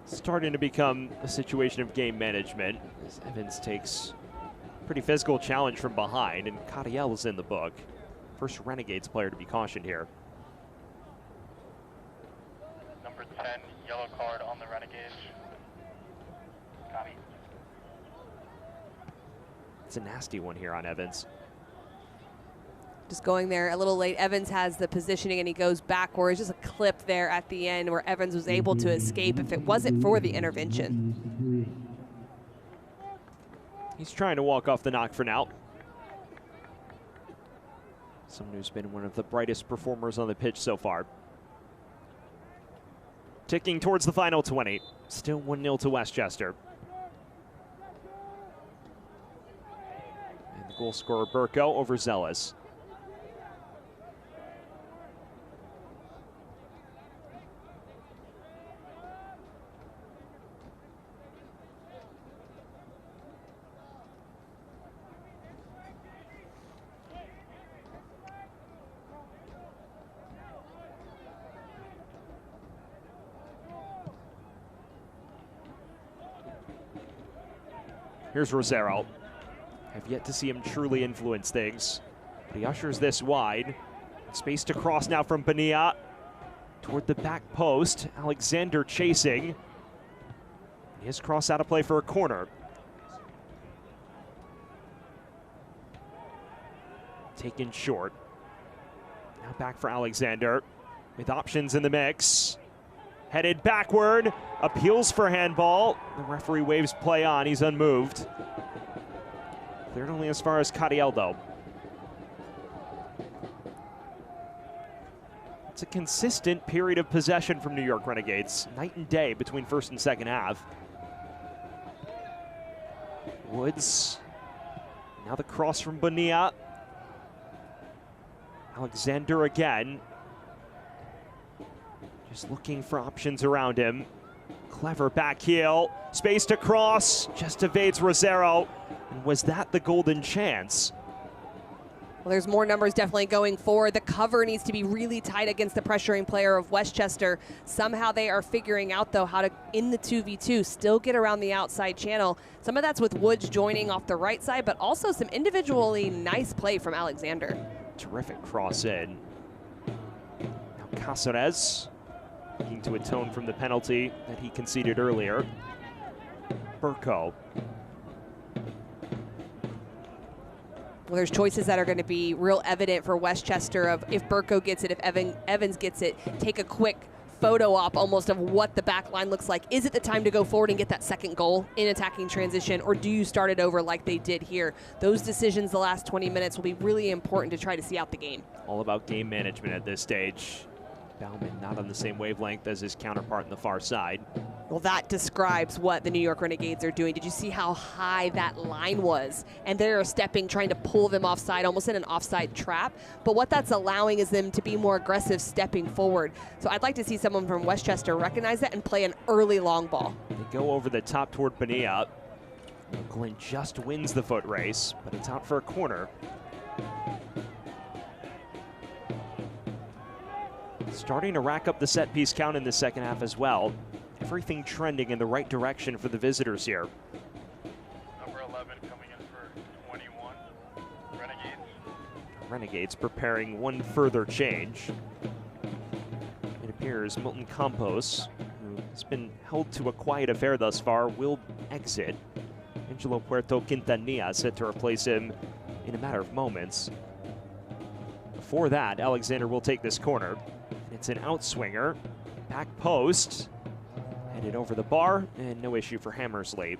Starting to become a situation of game management as Evans takes a pretty physical challenge from behind, and Cadiel is in the book. First Renegades player to be cautioned here. Number 10, yellow card on the Renegades. Copy. It's a nasty one here on Evans. Just going there a little late. Evans has the positioning and he goes backwards. Just a clip there at the end where Evans was able to escape if it wasn't for the intervention. He's trying to walk off the knock for now. Someone who's been one of the brightest performers on the pitch so far. Ticking towards the final 20. Still 1-0 to Westchester. And the goal scorer Burko overzealous. Here's Rosero. Have yet to see him truly influence things. But he ushers this wide. Space to cross now from Bonilla. Toward the back post. Alexander chasing. His cross out of play for a corner. Taken short. Now back for Alexander. With options in the mix. Headed backward, appeals for handball. The referee waves play on, he's unmoved. Cleared only as far as Cadiel, though. It's a consistent period of possession from New York Renegades. Night and day between first and second half. Woods. Now the cross from Bonilla. Alexander again. Just looking for options around him. Clever back heel. Space to cross. Just evades Rosero. And was that the golden chance? Well, there's more numbers definitely going forward. The cover needs to be really tight against the pressuring player of Westchester. Somehow they are figuring out, though, how to, in the 2v2, still get around the outside channel. Some of that's with Woods joining off the right side, but also some individually nice play from Alexander. Terrific cross in. Now Cáceres. Looking to atone from the penalty that he conceded earlier. Burko. Well, there's choices that are going to be real evident for Westchester of if Burko gets it, if Evans gets it, take a quick photo op almost of what the back line looks like. Is it the time to go forward and get that second goal in attacking transition, or do you start it over like they did here? Those decisions the last 20 minutes will be really important to try to see out the game. All about game management at this stage. Bauman not on the same wavelength as his counterpart on the far side. Well, that describes what the New York Renegades are doing. Did you see how high that line was? And they're stepping, trying to pull them offside, almost in an offside trap. But what that's allowing is them to be more aggressive stepping forward. So I'd like to see someone from Westchester recognize that and play an early long ball. They go over the top toward Bonilla. Glenn just wins the foot race, but it's out for a corner. Starting to rack up the set piece count in the second half as well. Everything trending in the right direction for the visitors here. Number 11 coming in for 21. Renegades. Renegades preparing one further change. It appears Milton Campos, who has been held to a quiet affair thus far, will exit. Angelo Puerto Quintanilla set to replace him in a matter of moments. Before that, Alexander will take this corner. It's an outswinger, back post, headed over the bar, and no issue for Hammersley.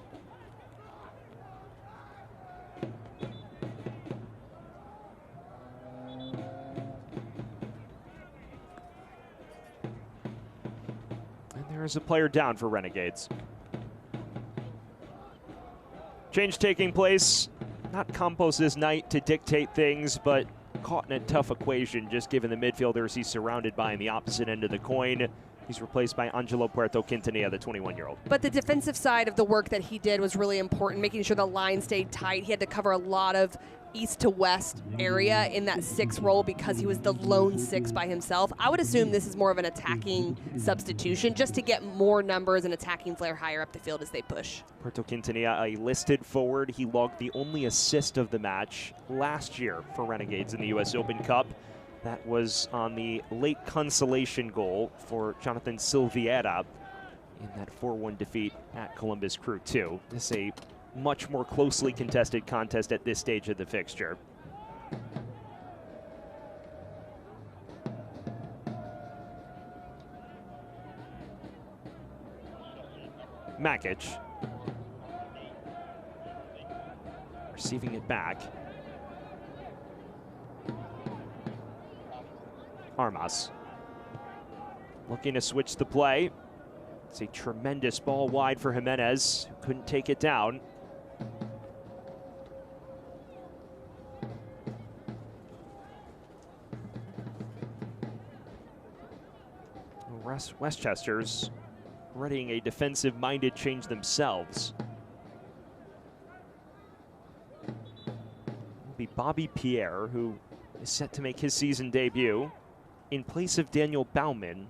And there is a player down for Renegades. Change taking place, not Campos' night to dictate things, but caught in a tough equation just given the midfielders he's surrounded by in the opposite end of the coin. He's replaced by Angelo Puerto Quintanilla, the 21-year-old. But the defensive side of the work that he did was really important, making sure the line stayed tight. He had to cover a lot of east to west area in that 6 role because he was the lone 6 by himself. I would assume this is more of an attacking substitution just to get more numbers and attacking flair higher up the field as they push. Puerto Quintanilla, a listed forward. He logged the only assist of the match last year for Renegades in the U.S. Open Cup. That was on the late consolation goal for Jonathan Silveira in that 4-1 defeat at Columbus Crew 2. This is a much more closely contested contest at this stage of the fixture. Makic receiving it back. Armas looking to switch the play. It's a tremendous ball wide for Jimenez, who couldn't take it down. Westchester's readying a defensive-minded change themselves. It'll be Bobby Pierre, who is set to make his season debut in place of Daniel Bauman.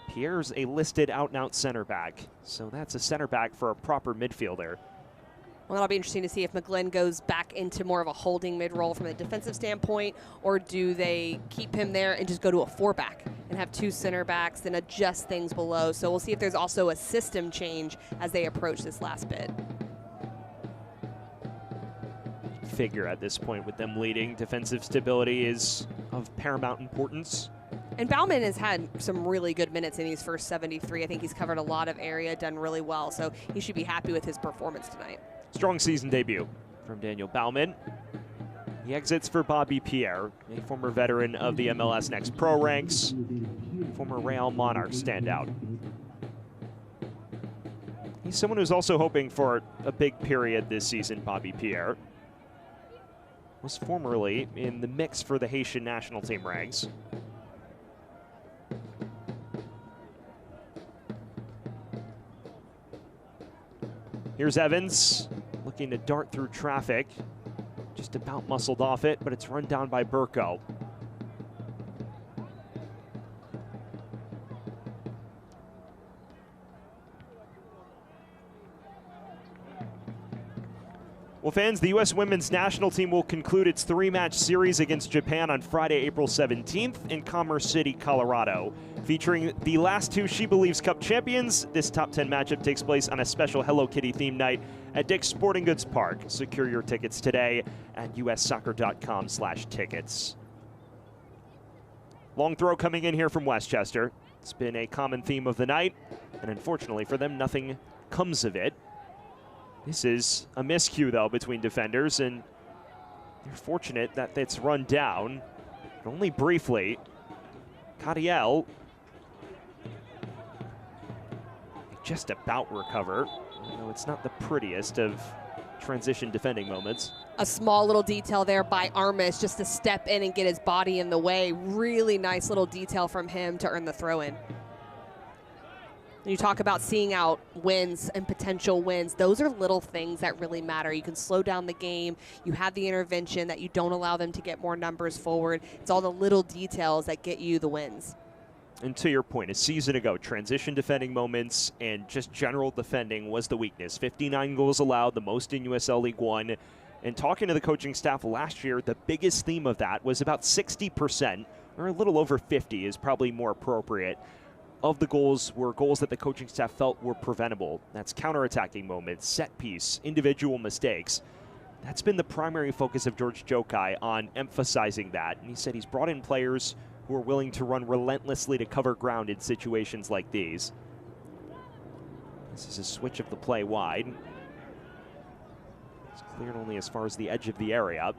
Pierre's a listed out-and-out center back, so that's a center back for a proper midfielder. Well, that'll be interesting to see if McGlynn goes back into more of a holding mid-role from a defensive standpoint, or do they keep him there and just go to a 4-back and have 2 center backs and adjust things below. So we'll see if there's also a system change as they approach this last bit. Figure at this point with them leading. Defensive stability is of paramount importance. And Bauman has had some really good minutes in these first 73. I think he's covered a lot of area, done really well, so he should be happy with his performance tonight. Strong season debut from Daniel Bauman. He exits for Bobby Pierre, a former veteran of the MLS Next Pro ranks, former Real Monarchs standout. He's someone who's also hoping for a big period this season, Bobby Pierre. Was formerly in the mix for the Haitian national team ranks. Here's Evans looking to dart through traffic. Just about muscled off it, but it's run down by Burko. Well, fans, the U.S. women's national team will conclude its 3-match series against Japan on Friday, April 17th in Commerce City, Colorado. Featuring the last 2 She Believes Cup champions, this top 10 matchup takes place on a special Hello Kitty theme night at Dick's Sporting Goods Park. Secure your tickets today at ussoccer.com/tickets. Long throw coming in here from Westchester. It's been a common theme of the night, and unfortunately for them, nothing comes of it. This is a miscue, though, between defenders, and they're fortunate that it's run down, but only briefly. Cadiel just about recover, although it's not the prettiest of transition defending moments. A small little detail there by Armas just to step in and get his body in the way. Really nice little detail from him to earn the throw in. You talk about seeing out wins and potential wins. Those are little things that really matter. You can slow down the game. You have the intervention that you don't allow them to get more numbers forward. It's all the little details that get you the wins. And to your point, a season ago, transition defending moments and just general defending was the weakness. 59 goals allowed, the most in USL League One. And talking to the coaching staff last year, the biggest theme of that was about 60%, or a little over 50 is probably more appropriate, of the goals were goals that the coaching staff felt were preventable. That's counterattacking moments, set piece, individual mistakes. That's been the primary focus of George Jokai on emphasizing that. And he said he's brought in players who are willing to run relentlessly to cover ground in situations like these. This is a switch of the play wide. It's cleared only as far as the edge of the area.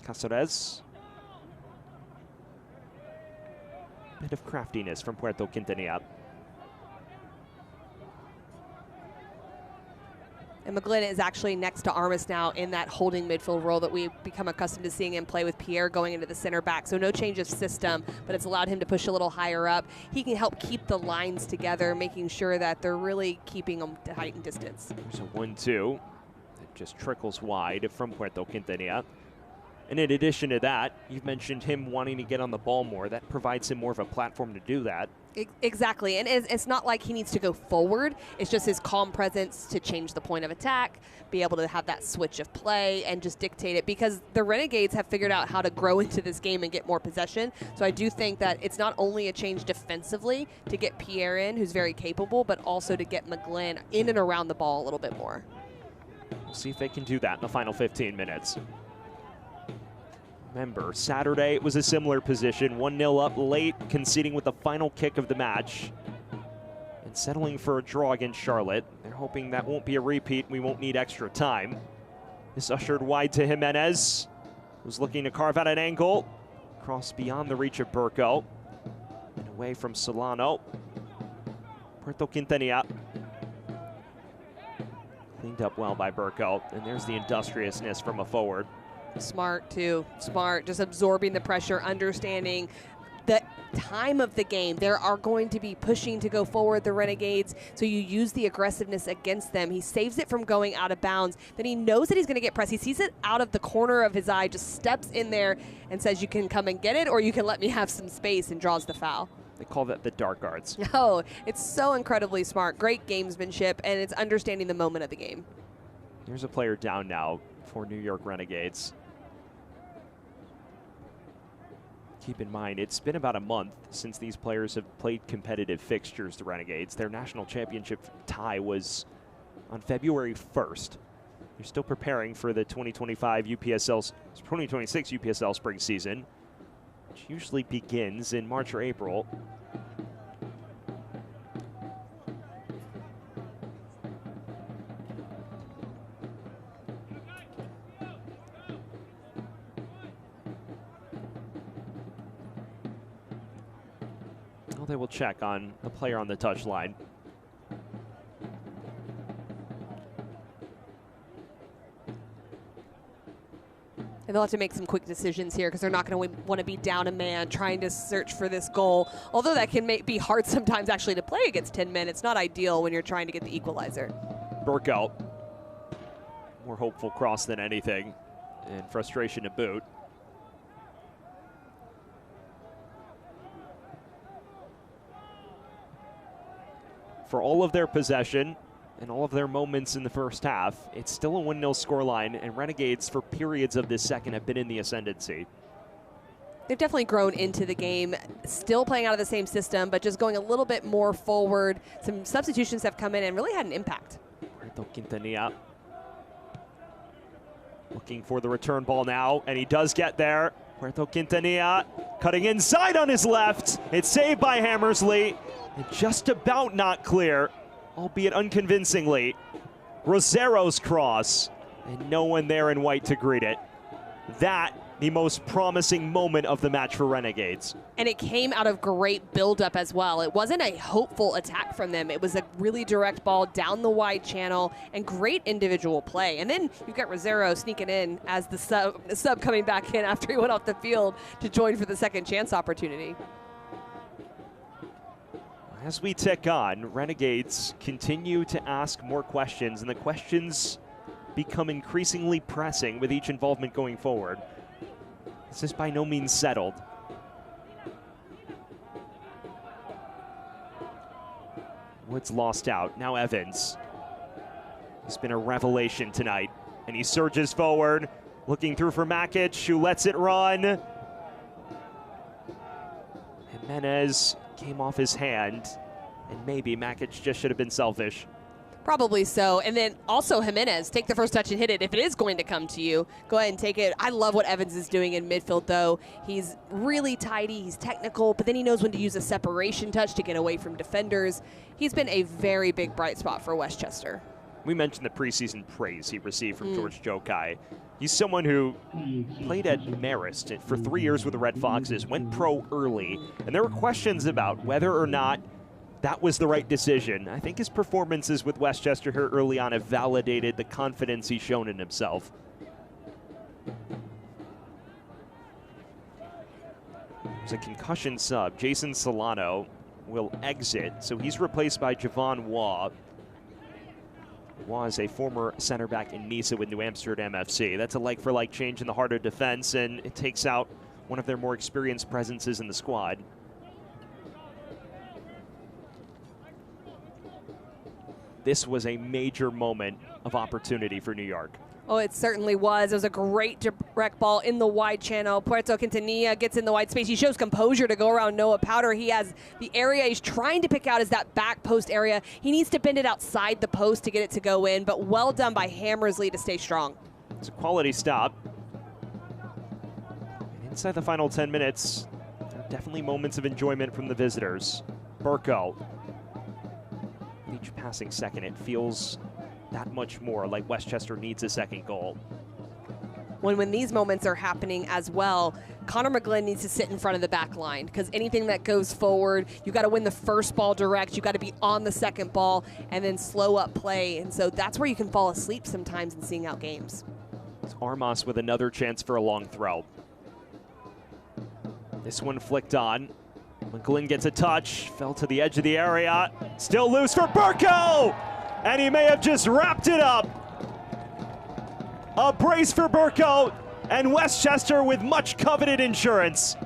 Caceres. Bit of craftiness from Puerto Quintanilla. And McGlynn is actually next to Armas now in that holding midfield role that we've become accustomed to seeing him play with Pierre going into the center back. So no change of system, but it's allowed him to push a little higher up. He can help keep the lines together, making sure that they're really keeping them tight in distance. There's a 1-2 that just trickles wide from Puerto Quintanilla. And in addition to that, you've mentioned him wanting to get on the ball more. That provides him more of a platform to do that. Exactly, and it's not like he needs to go forward. It's just his calm presence to change the point of attack, be able to have that switch of play and just dictate it, because the Renegades have figured out how to grow into this game and get more possession. So I do think that it's not only a change defensively to get Pierre in, who's very capable, but also to get McGlynn in and around the ball a little bit more. We'll see if they can do that in the final 15 minutes. Remember, Saturday it was a similar position, 1-0 up late, conceding with the final kick of the match and settling for a draw against Charlotte. They're hoping that won't be a repeat. We won't need extra time. This ushered wide to Jimenez, who's looking to carve out an angle. Cross beyond the reach of Burko and away from Solano. Puerto Quintanilla. Cleaned up well by Burko, and there's the industriousness from a forward. Smart too, smart, just absorbing the pressure, understanding the time of the game. There are going to be pushing to go forward, the Renegades, so you use the aggressiveness against them. He saves it from going out of bounds. Then he knows that he's going to get pressed. He sees it out of the corner of his eye, just steps in there and says, you can come and get it, or you can let me have some space, and draws the foul. They call that the dark arts. Oh, it's so incredibly smart. Great gamesmanship, and it's understanding the moment of the game. Here's a player down now for New York Renegades. Keep in mind, it's been about a month since these players have played competitive fixtures, the Renegades. Their national championship tie was on February 1st. They're still preparing for the 2026 UPSL spring season, which usually begins in March or April. They will check on the player on the touchline. And they'll have to make some quick decisions here, because they're not going to want to be down a man trying to search for this goal. Although that can be hard sometimes actually to play against 10 men. It's not ideal when you're trying to get the equalizer. Burko, more hopeful cross than anything, and frustration to boot. For all of their possession and all of their moments in the first half, it's still a 1-0 scoreline, and Renegades for periods of this second have been in the ascendancy. They've definitely grown into the game, still playing out of the same system, but just going a little bit more forward. Some substitutions have come in and really had an impact. Puerto Quintanilla looking for the return ball now, and he does get there. Puerto Quintanilla cutting inside on his left. It's saved by Hammersley. And just about not clear, albeit unconvincingly. Rosero's cross, and no one there in white to greet it. That the most promising moment of the match for Renegades. And it came out of great buildup as well. It wasn't a hopeful attack from them. It was a really direct ball down the wide channel and great individual play. And then you've got Rosero sneaking in as the sub coming back in after he went off the field to join for the second chance opportunity. As we tick on, Renegades continue to ask more questions, and the questions become increasingly pressing with each involvement going forward. This is by no means settled. Woods lost out. Now Evans. He's been a revelation tonight, and he surges forward, looking through for Makic, who lets it run. Jimenez came off his hand, and maybe Makic just should have been selfish. Probably so. And then also Jimenez, take the first touch and hit it. If it is going to come to you, go ahead and take it. I love what Evans is doing in midfield, though. He's really tidy, he's technical, but then he knows when to use a separation touch to get away from defenders. He's been a very big bright spot for Westchester. We mentioned the preseason praise he received from George Jokai. He's someone who played at Marist for 3 years with the Red Foxes, went pro early, and there were questions about whether or not that was the right decision. I think his performances with Westchester here early on have validated the confidence he's shown in himself. There's a concussion sub. Jason Solano will exit, so he's replaced by Javon Waugh. Waugh is a former center back in Nisa with New Amsterdam FC. That's a like-for-like change in the heart of defense, and it takes out one of their more experienced presences in the squad. This was a major moment of opportunity for New York. Oh, it certainly was. It was a great direct ball in the wide channel. Puerto Quintanilla gets in the wide space. He shows composure to go around Noah Powder. He has the area he's trying to pick out is that back post area. He needs to bend it outside the post to get it to go in, but well done by Hammersley to stay strong. It's a quality stop. And inside the final 10 minutes, there are definitely moments of enjoyment from the visitors. Burko. Each passing second, it feels that much more like Westchester needs a second goal. When these moments are happening as well, Connor McGlynn needs to sit in front of the back line, because anything that goes forward, you got to win the first ball direct, you got to be on the second ball, and then slow up play. And so that's where you can fall asleep sometimes in seeing out games. It's Armas with another chance for a long throw. This one flicked on. McGlynn gets a touch, fell to the edge of the area. Still loose for Burko! And he may have just wrapped it up. A brace for Burko, and Westchester with much coveted insurance.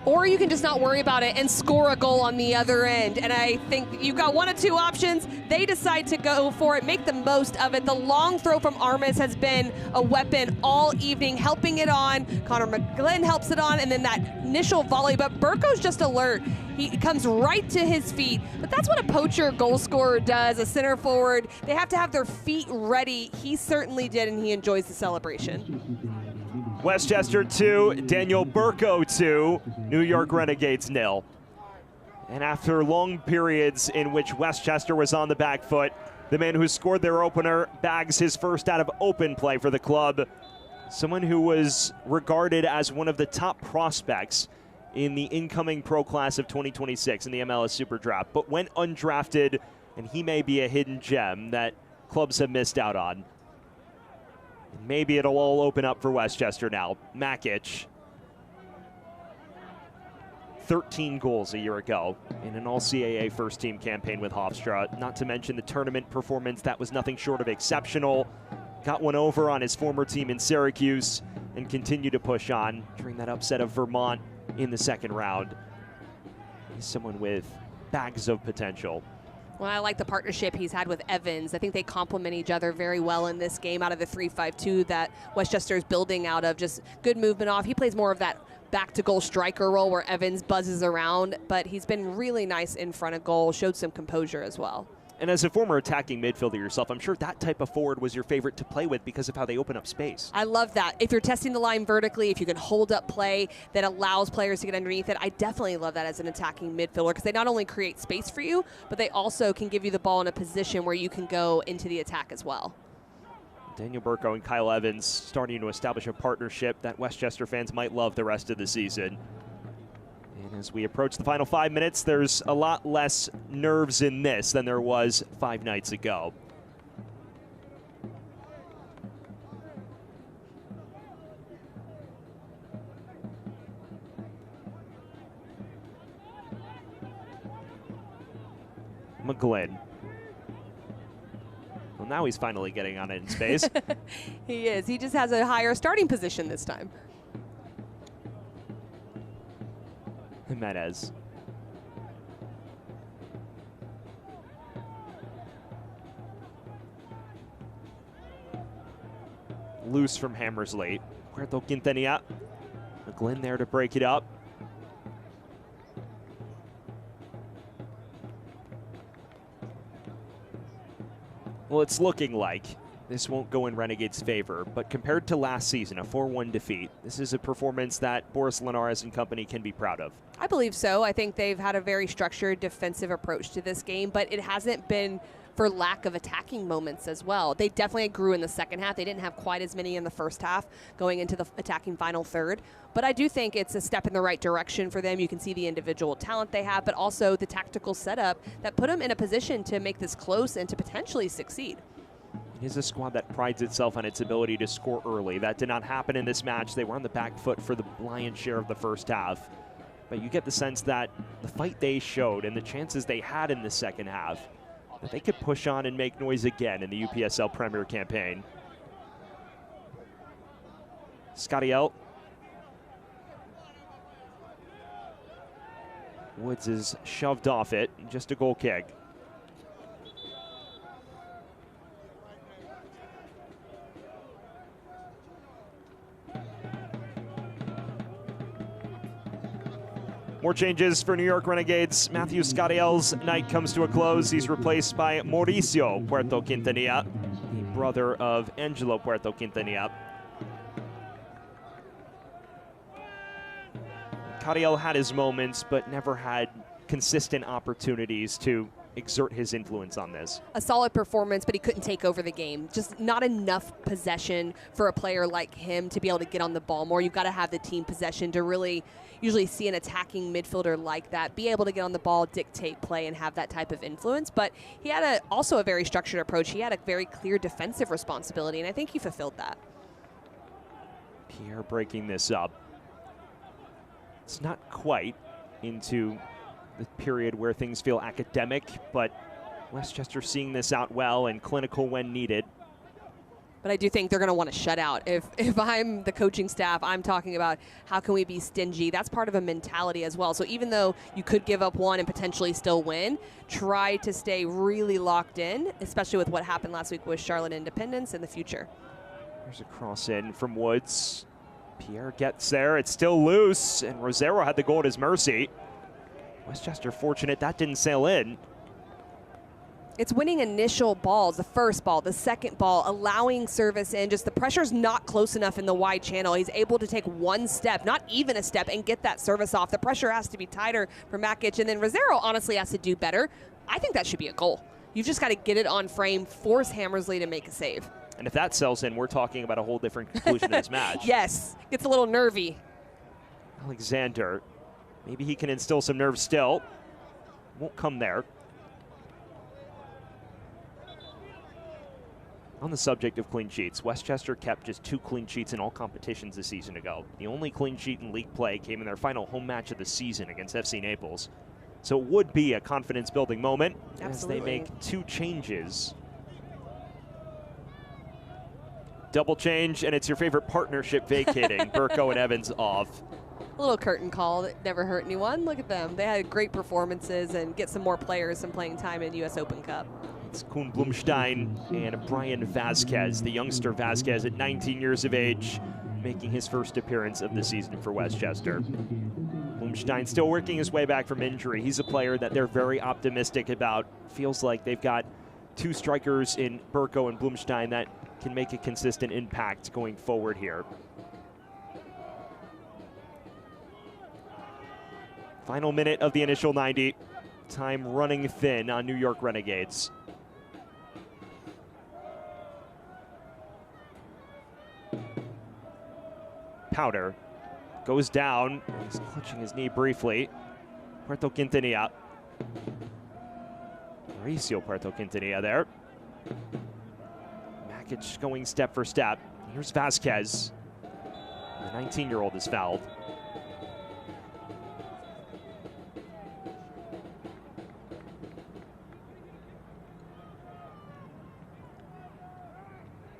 Or you can just not worry about it and score a goal on the other end. And I think you've got one of two options. They decide to go for it, make the most of it. The long throw from Armas has been a weapon all evening, helping it on. Connor McGlynn helps it on, and then that initial volley. But Burko's just alert. He comes right to his feet. But that's what a poacher goal scorer does, a center forward. They have to have their feet ready. He certainly did, and he enjoys the celebration. Westchester 2, Daniel Burko 2, New York Renegades 0. And after long periods in which Westchester was on the back foot, the man who scored their opener bags his first out of open play for the club. Someone who was regarded as one of the top prospects in the incoming pro class of 2026 in the MLS Super Draft, but went undrafted, and he may be a hidden gem that clubs have missed out on. Maybe it'll all open up for Westchester now. Makic, 13 goals a year ago in an all-CAA first-team campaign with Hofstra. Not to mention the tournament performance that was nothing short of exceptional. Got one over on his former team in Syracuse and continued to push on during that upset of Vermont in the second round. He's someone with bags of potential. Well, I like the partnership he's had with Evans. I think they complement each other very well in this game out of the 3-5-2 that Westchester is building out of. Just good movement off. He plays more of that back-to-goal striker role where Evans buzzes around, but he's been really nice in front of goal, showed some composure as well. And as a former attacking midfielder yourself, I'm sure that type of forward was your favorite to play with because of how they open up space. I love that. If you're testing the line vertically, if you can hold up play that allows players to get underneath it, I definitely love that as an attacking midfielder because they not only create space for you, but they also can give you the ball in a position where you can go into the attack as well. Daniel Burko and Kyle Evans starting to establish a partnership that Westchester fans might love the rest of the season. And as we approach the final 5 minutes, there's a lot less nerves in this than there was 5 nights ago. McGlynn. Well, now he's finally getting on it in space. He is. He just has a higher starting position this time. Jimenez. Loose from Hammersley. Puerto Quintanilla. McGlynn there to break it up. Well, it's looking like this won't go in Renegades' favor, but compared to last season, a 4-1 defeat, this is a performance that Boris Linares and company can be proud of. I believe so. I think they've had a very structured defensive approach to this game, but it hasn't been for lack of attacking moments as well. They definitely grew in the second half. They didn't have quite as many in the first half going into the attacking final third. But I do think it's a step in the right direction for them. You can see the individual talent they have, but also the tactical setup that put them in a position to make this close and to potentially succeed. It is a squad that prides itself on its ability to score early. That did not happen in this match. They were on the back foot for the lion's share of the first half. But you get the sense that the fight they showed and the chances they had in the second half, that they could push on and make noise again in the UPSL Premier campaign. Scottiel. Woods is shoved off it, just a goal kick. More changes for New York Renegades. Matthew Scottiel's night comes to a close. He's replaced by Mauricio Puerto Quintanilla, the brother of Angelo Puerto Quintanilla. Scottiel had his moments, but never had consistent opportunities to exert his influence on this. A solid performance, but he couldn't take over the game. Just not enough possession for a player like him to be able to get on the ball more. You've got to have the team possession to really usually see an attacking midfielder like that be able to get on the ball, dictate play, and have that type of influence. But he had also a very structured approach. He had a very clear defensive responsibility, and I think he fulfilled that. Pierre breaking this up. It's not quite into the period where things feel academic, but Westchester seeing this out well and clinical when needed. But I do think they're going to want to shut out. If I'm the coaching staff, I'm talking about how can we be stingy. That's part of a mentality as well. So even though you could give up one and potentially still win, try to stay really locked in, especially with what happened last week with Charlotte Independence in the future. There's a cross in from Woods. Pierre gets there. It's still loose, and Rosero had the goal at his mercy. Westchester fortunate that didn't sail in. It's winning initial balls, the first ball, the second ball, allowing service in. Just the pressure's not close enough in the wide channel. He's able to take one step, not even a step, and get that service off. The pressure has to be tighter for Makic, and then Rosero honestly has to do better. I think that should be a goal. You've just got to get it on frame, force Hammersley to make a save. And if that sells in, we're talking about a whole different conclusion of this match. Yes, gets a little nervy. Alexander, maybe he can instill some nerve still. Won't come there. On the subject of clean sheets, Westchester kept just 2 clean sheets in all competitions a season ago. The only clean sheet in league play came in their final home match of the season against FC Naples. So it would be a confidence-building moment. Absolutely. As they make 2 changes. Double change, and it's your favorite partnership vacating. Burko and Evans off. A little curtain call that never hurt anyone. Look at them. They had great performances and get some more players some playing time in U.S. Open Cup. It's Kuhn Blumstein and Brian Vasquez, the youngster Vasquez at 19 years of age, making his first appearance of the season for Westchester. Blumstein still working his way back from injury. He's a player that they're very optimistic about. Feels like they've got 2 strikers in Burko and Blumstein that can make a consistent impact going forward here. Final minute of the initial 90. Time running thin on New York Renegades. Powder. Goes down. He's clutching his knee briefly. Puerto Quintanilla. Mauricio Puerto Quintanilla there. Makic going step for step. Here's Vasquez. The 19-year-old is fouled.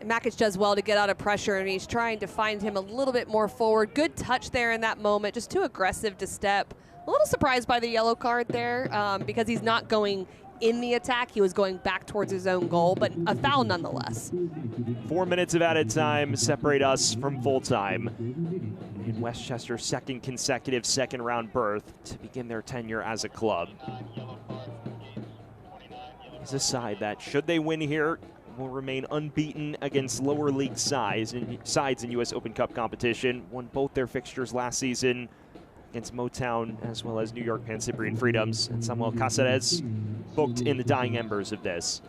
Makic does well to get out of pressure, and he's trying to find him a little bit more forward. Good touch there in that moment, just too aggressive to step. A little surprised by the yellow card there because he's not going in the attack. He was going back towards his own goal, but a foul nonetheless. 4 minutes of added time separate us from full time. In Westchester's second consecutive second-round berth to begin their tenure as a club. It's a side that, should they win here, will remain unbeaten against lower league sides in U.S. Open Cup competition. Won both their fixtures last season against Motown as well as New York Pan Cyprian Freedoms, and Samuel Cáceres booked in the dying embers of this.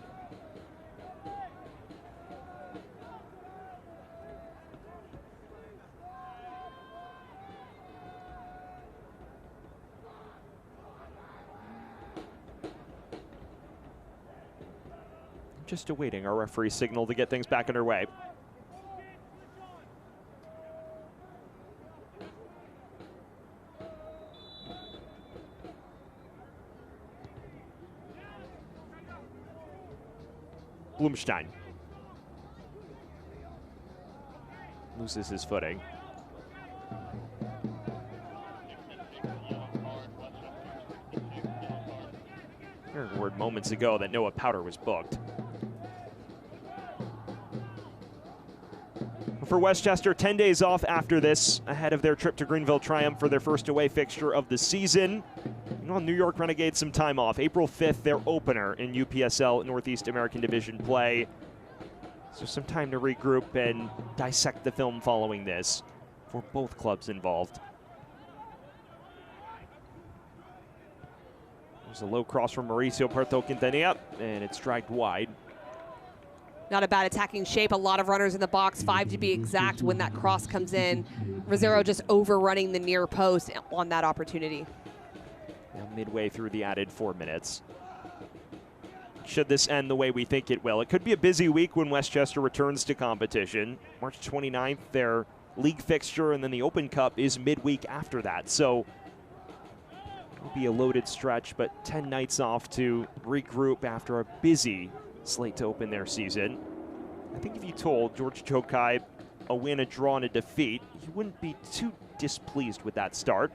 Just awaiting our referee signal to get things back underway. Blumstein loses his footing. I heard word moments ago that Noah Powder was booked. For Westchester, 10 days off after this, ahead of their trip to Greenville Triumph for their first away fixture of the season. New York Renegades some time off. April 5th, their opener in UPSL Northeast American Division play. So some time to regroup and dissect the film following this for both clubs involved. There's a low cross from Mauricio Puerto Quintanilla, and it's dragged wide. Not a bad attacking shape. A lot of runners in the box, 5 to be exact when that cross comes in. Rosero just overrunning the near post on that opportunity. Now midway through the added 4 minutes. Should this end the way we think it will? It could be a busy week when Westchester returns to competition. March 29th, their league fixture, and then the Open Cup is midweek after that. So it'll be a loaded stretch, but 10 nights off to regroup after a busy slate to open their season. I think if you told George Jokai a win, a draw, and a defeat, he wouldn't be too displeased with that start.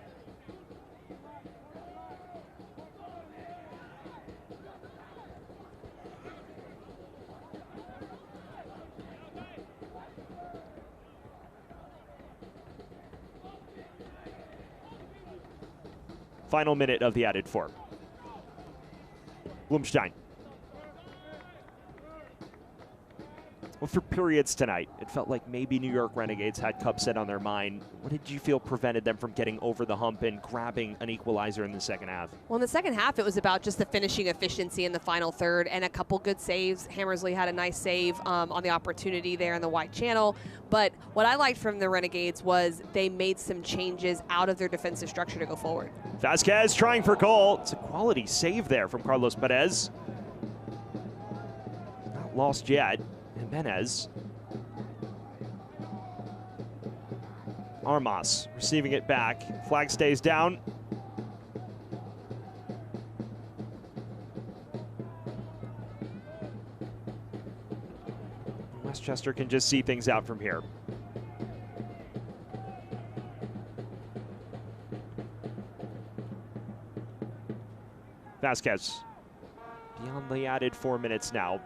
Final minute of the added 4. Blumstein. Well, for periods tonight, it felt like maybe New York Renegades had Cup set on their mind. What did you feel prevented them from getting over the hump and grabbing an equalizer in the second half? Well, in the second half, it was about just the finishing efficiency in the final third and a couple good saves. Hammersley had a nice save on the opportunity there in the wide channel. But what I liked from the Renegades was they made some changes out of their defensive structure to go forward. Vasquez trying for goal. It's a quality save there from Carlos Perez. Not lost yet. Jimenez. Armas receiving it back. Flag stays down. Westchester can just see things out from here. Vasquez beyond the added 4 minutes now.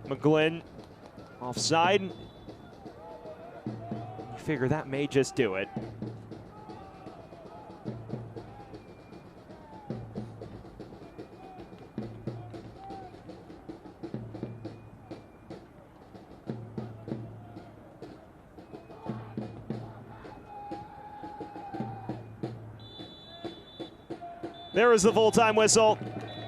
McGlynn offside. You figure that may just do it. There is the full-time whistle.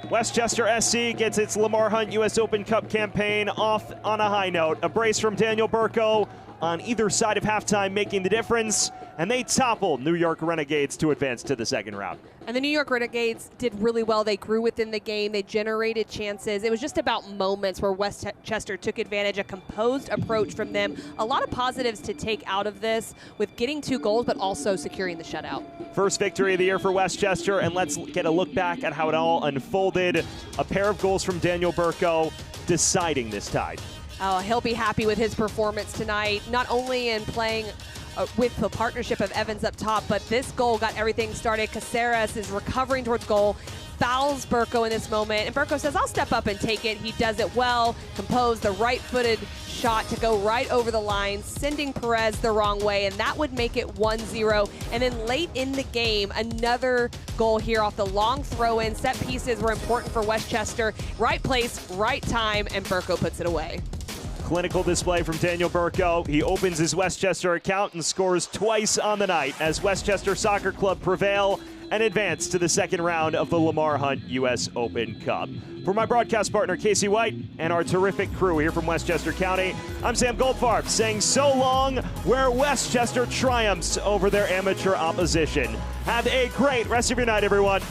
Westchester SC gets its Lamar Hunt U.S. Open Cup campaign off on a high note. A brace from Daniel Burko on either side of halftime making the difference, and they topple New York Renegades to advance to the second round. And the New York Renegades did really well. They grew within the game. They generated chances. It was just about moments where Westchester took advantage, a composed approach from them. A lot of positives to take out of this with getting 2 goals, but also securing the shutout. First victory of the year for Westchester, and let's get a look back at how it all unfolded. A pair of goals from Daniel Burko deciding this tie. Oh, he'll be happy with his performance tonight, not only in playing with the partnership of Evans up top, but this goal got everything started. Caceres is recovering towards goal, fouls Burko in this moment, and Burko says, I'll step up and take it. He does it well, composed the right-footed shot to go right over the line, sending Perez the wrong way, and that would make it 1-0. And then late in the game, another goal here off the long throw-in. Set pieces were important for Westchester. Right place, right time, and Burko puts it away. Clinical display from Daniel Burko. He opens his Westchester account and scores twice on the night as Westchester Soccer Club prevail and advance to the second round of the Lamar Hunt U.S. Open Cup. For my broadcast partner, Casey White, and our terrific crew here from Westchester County, I'm Sam Goldfarb saying so long where Westchester triumphs over their amateur opposition. Have a great rest of your night, everyone.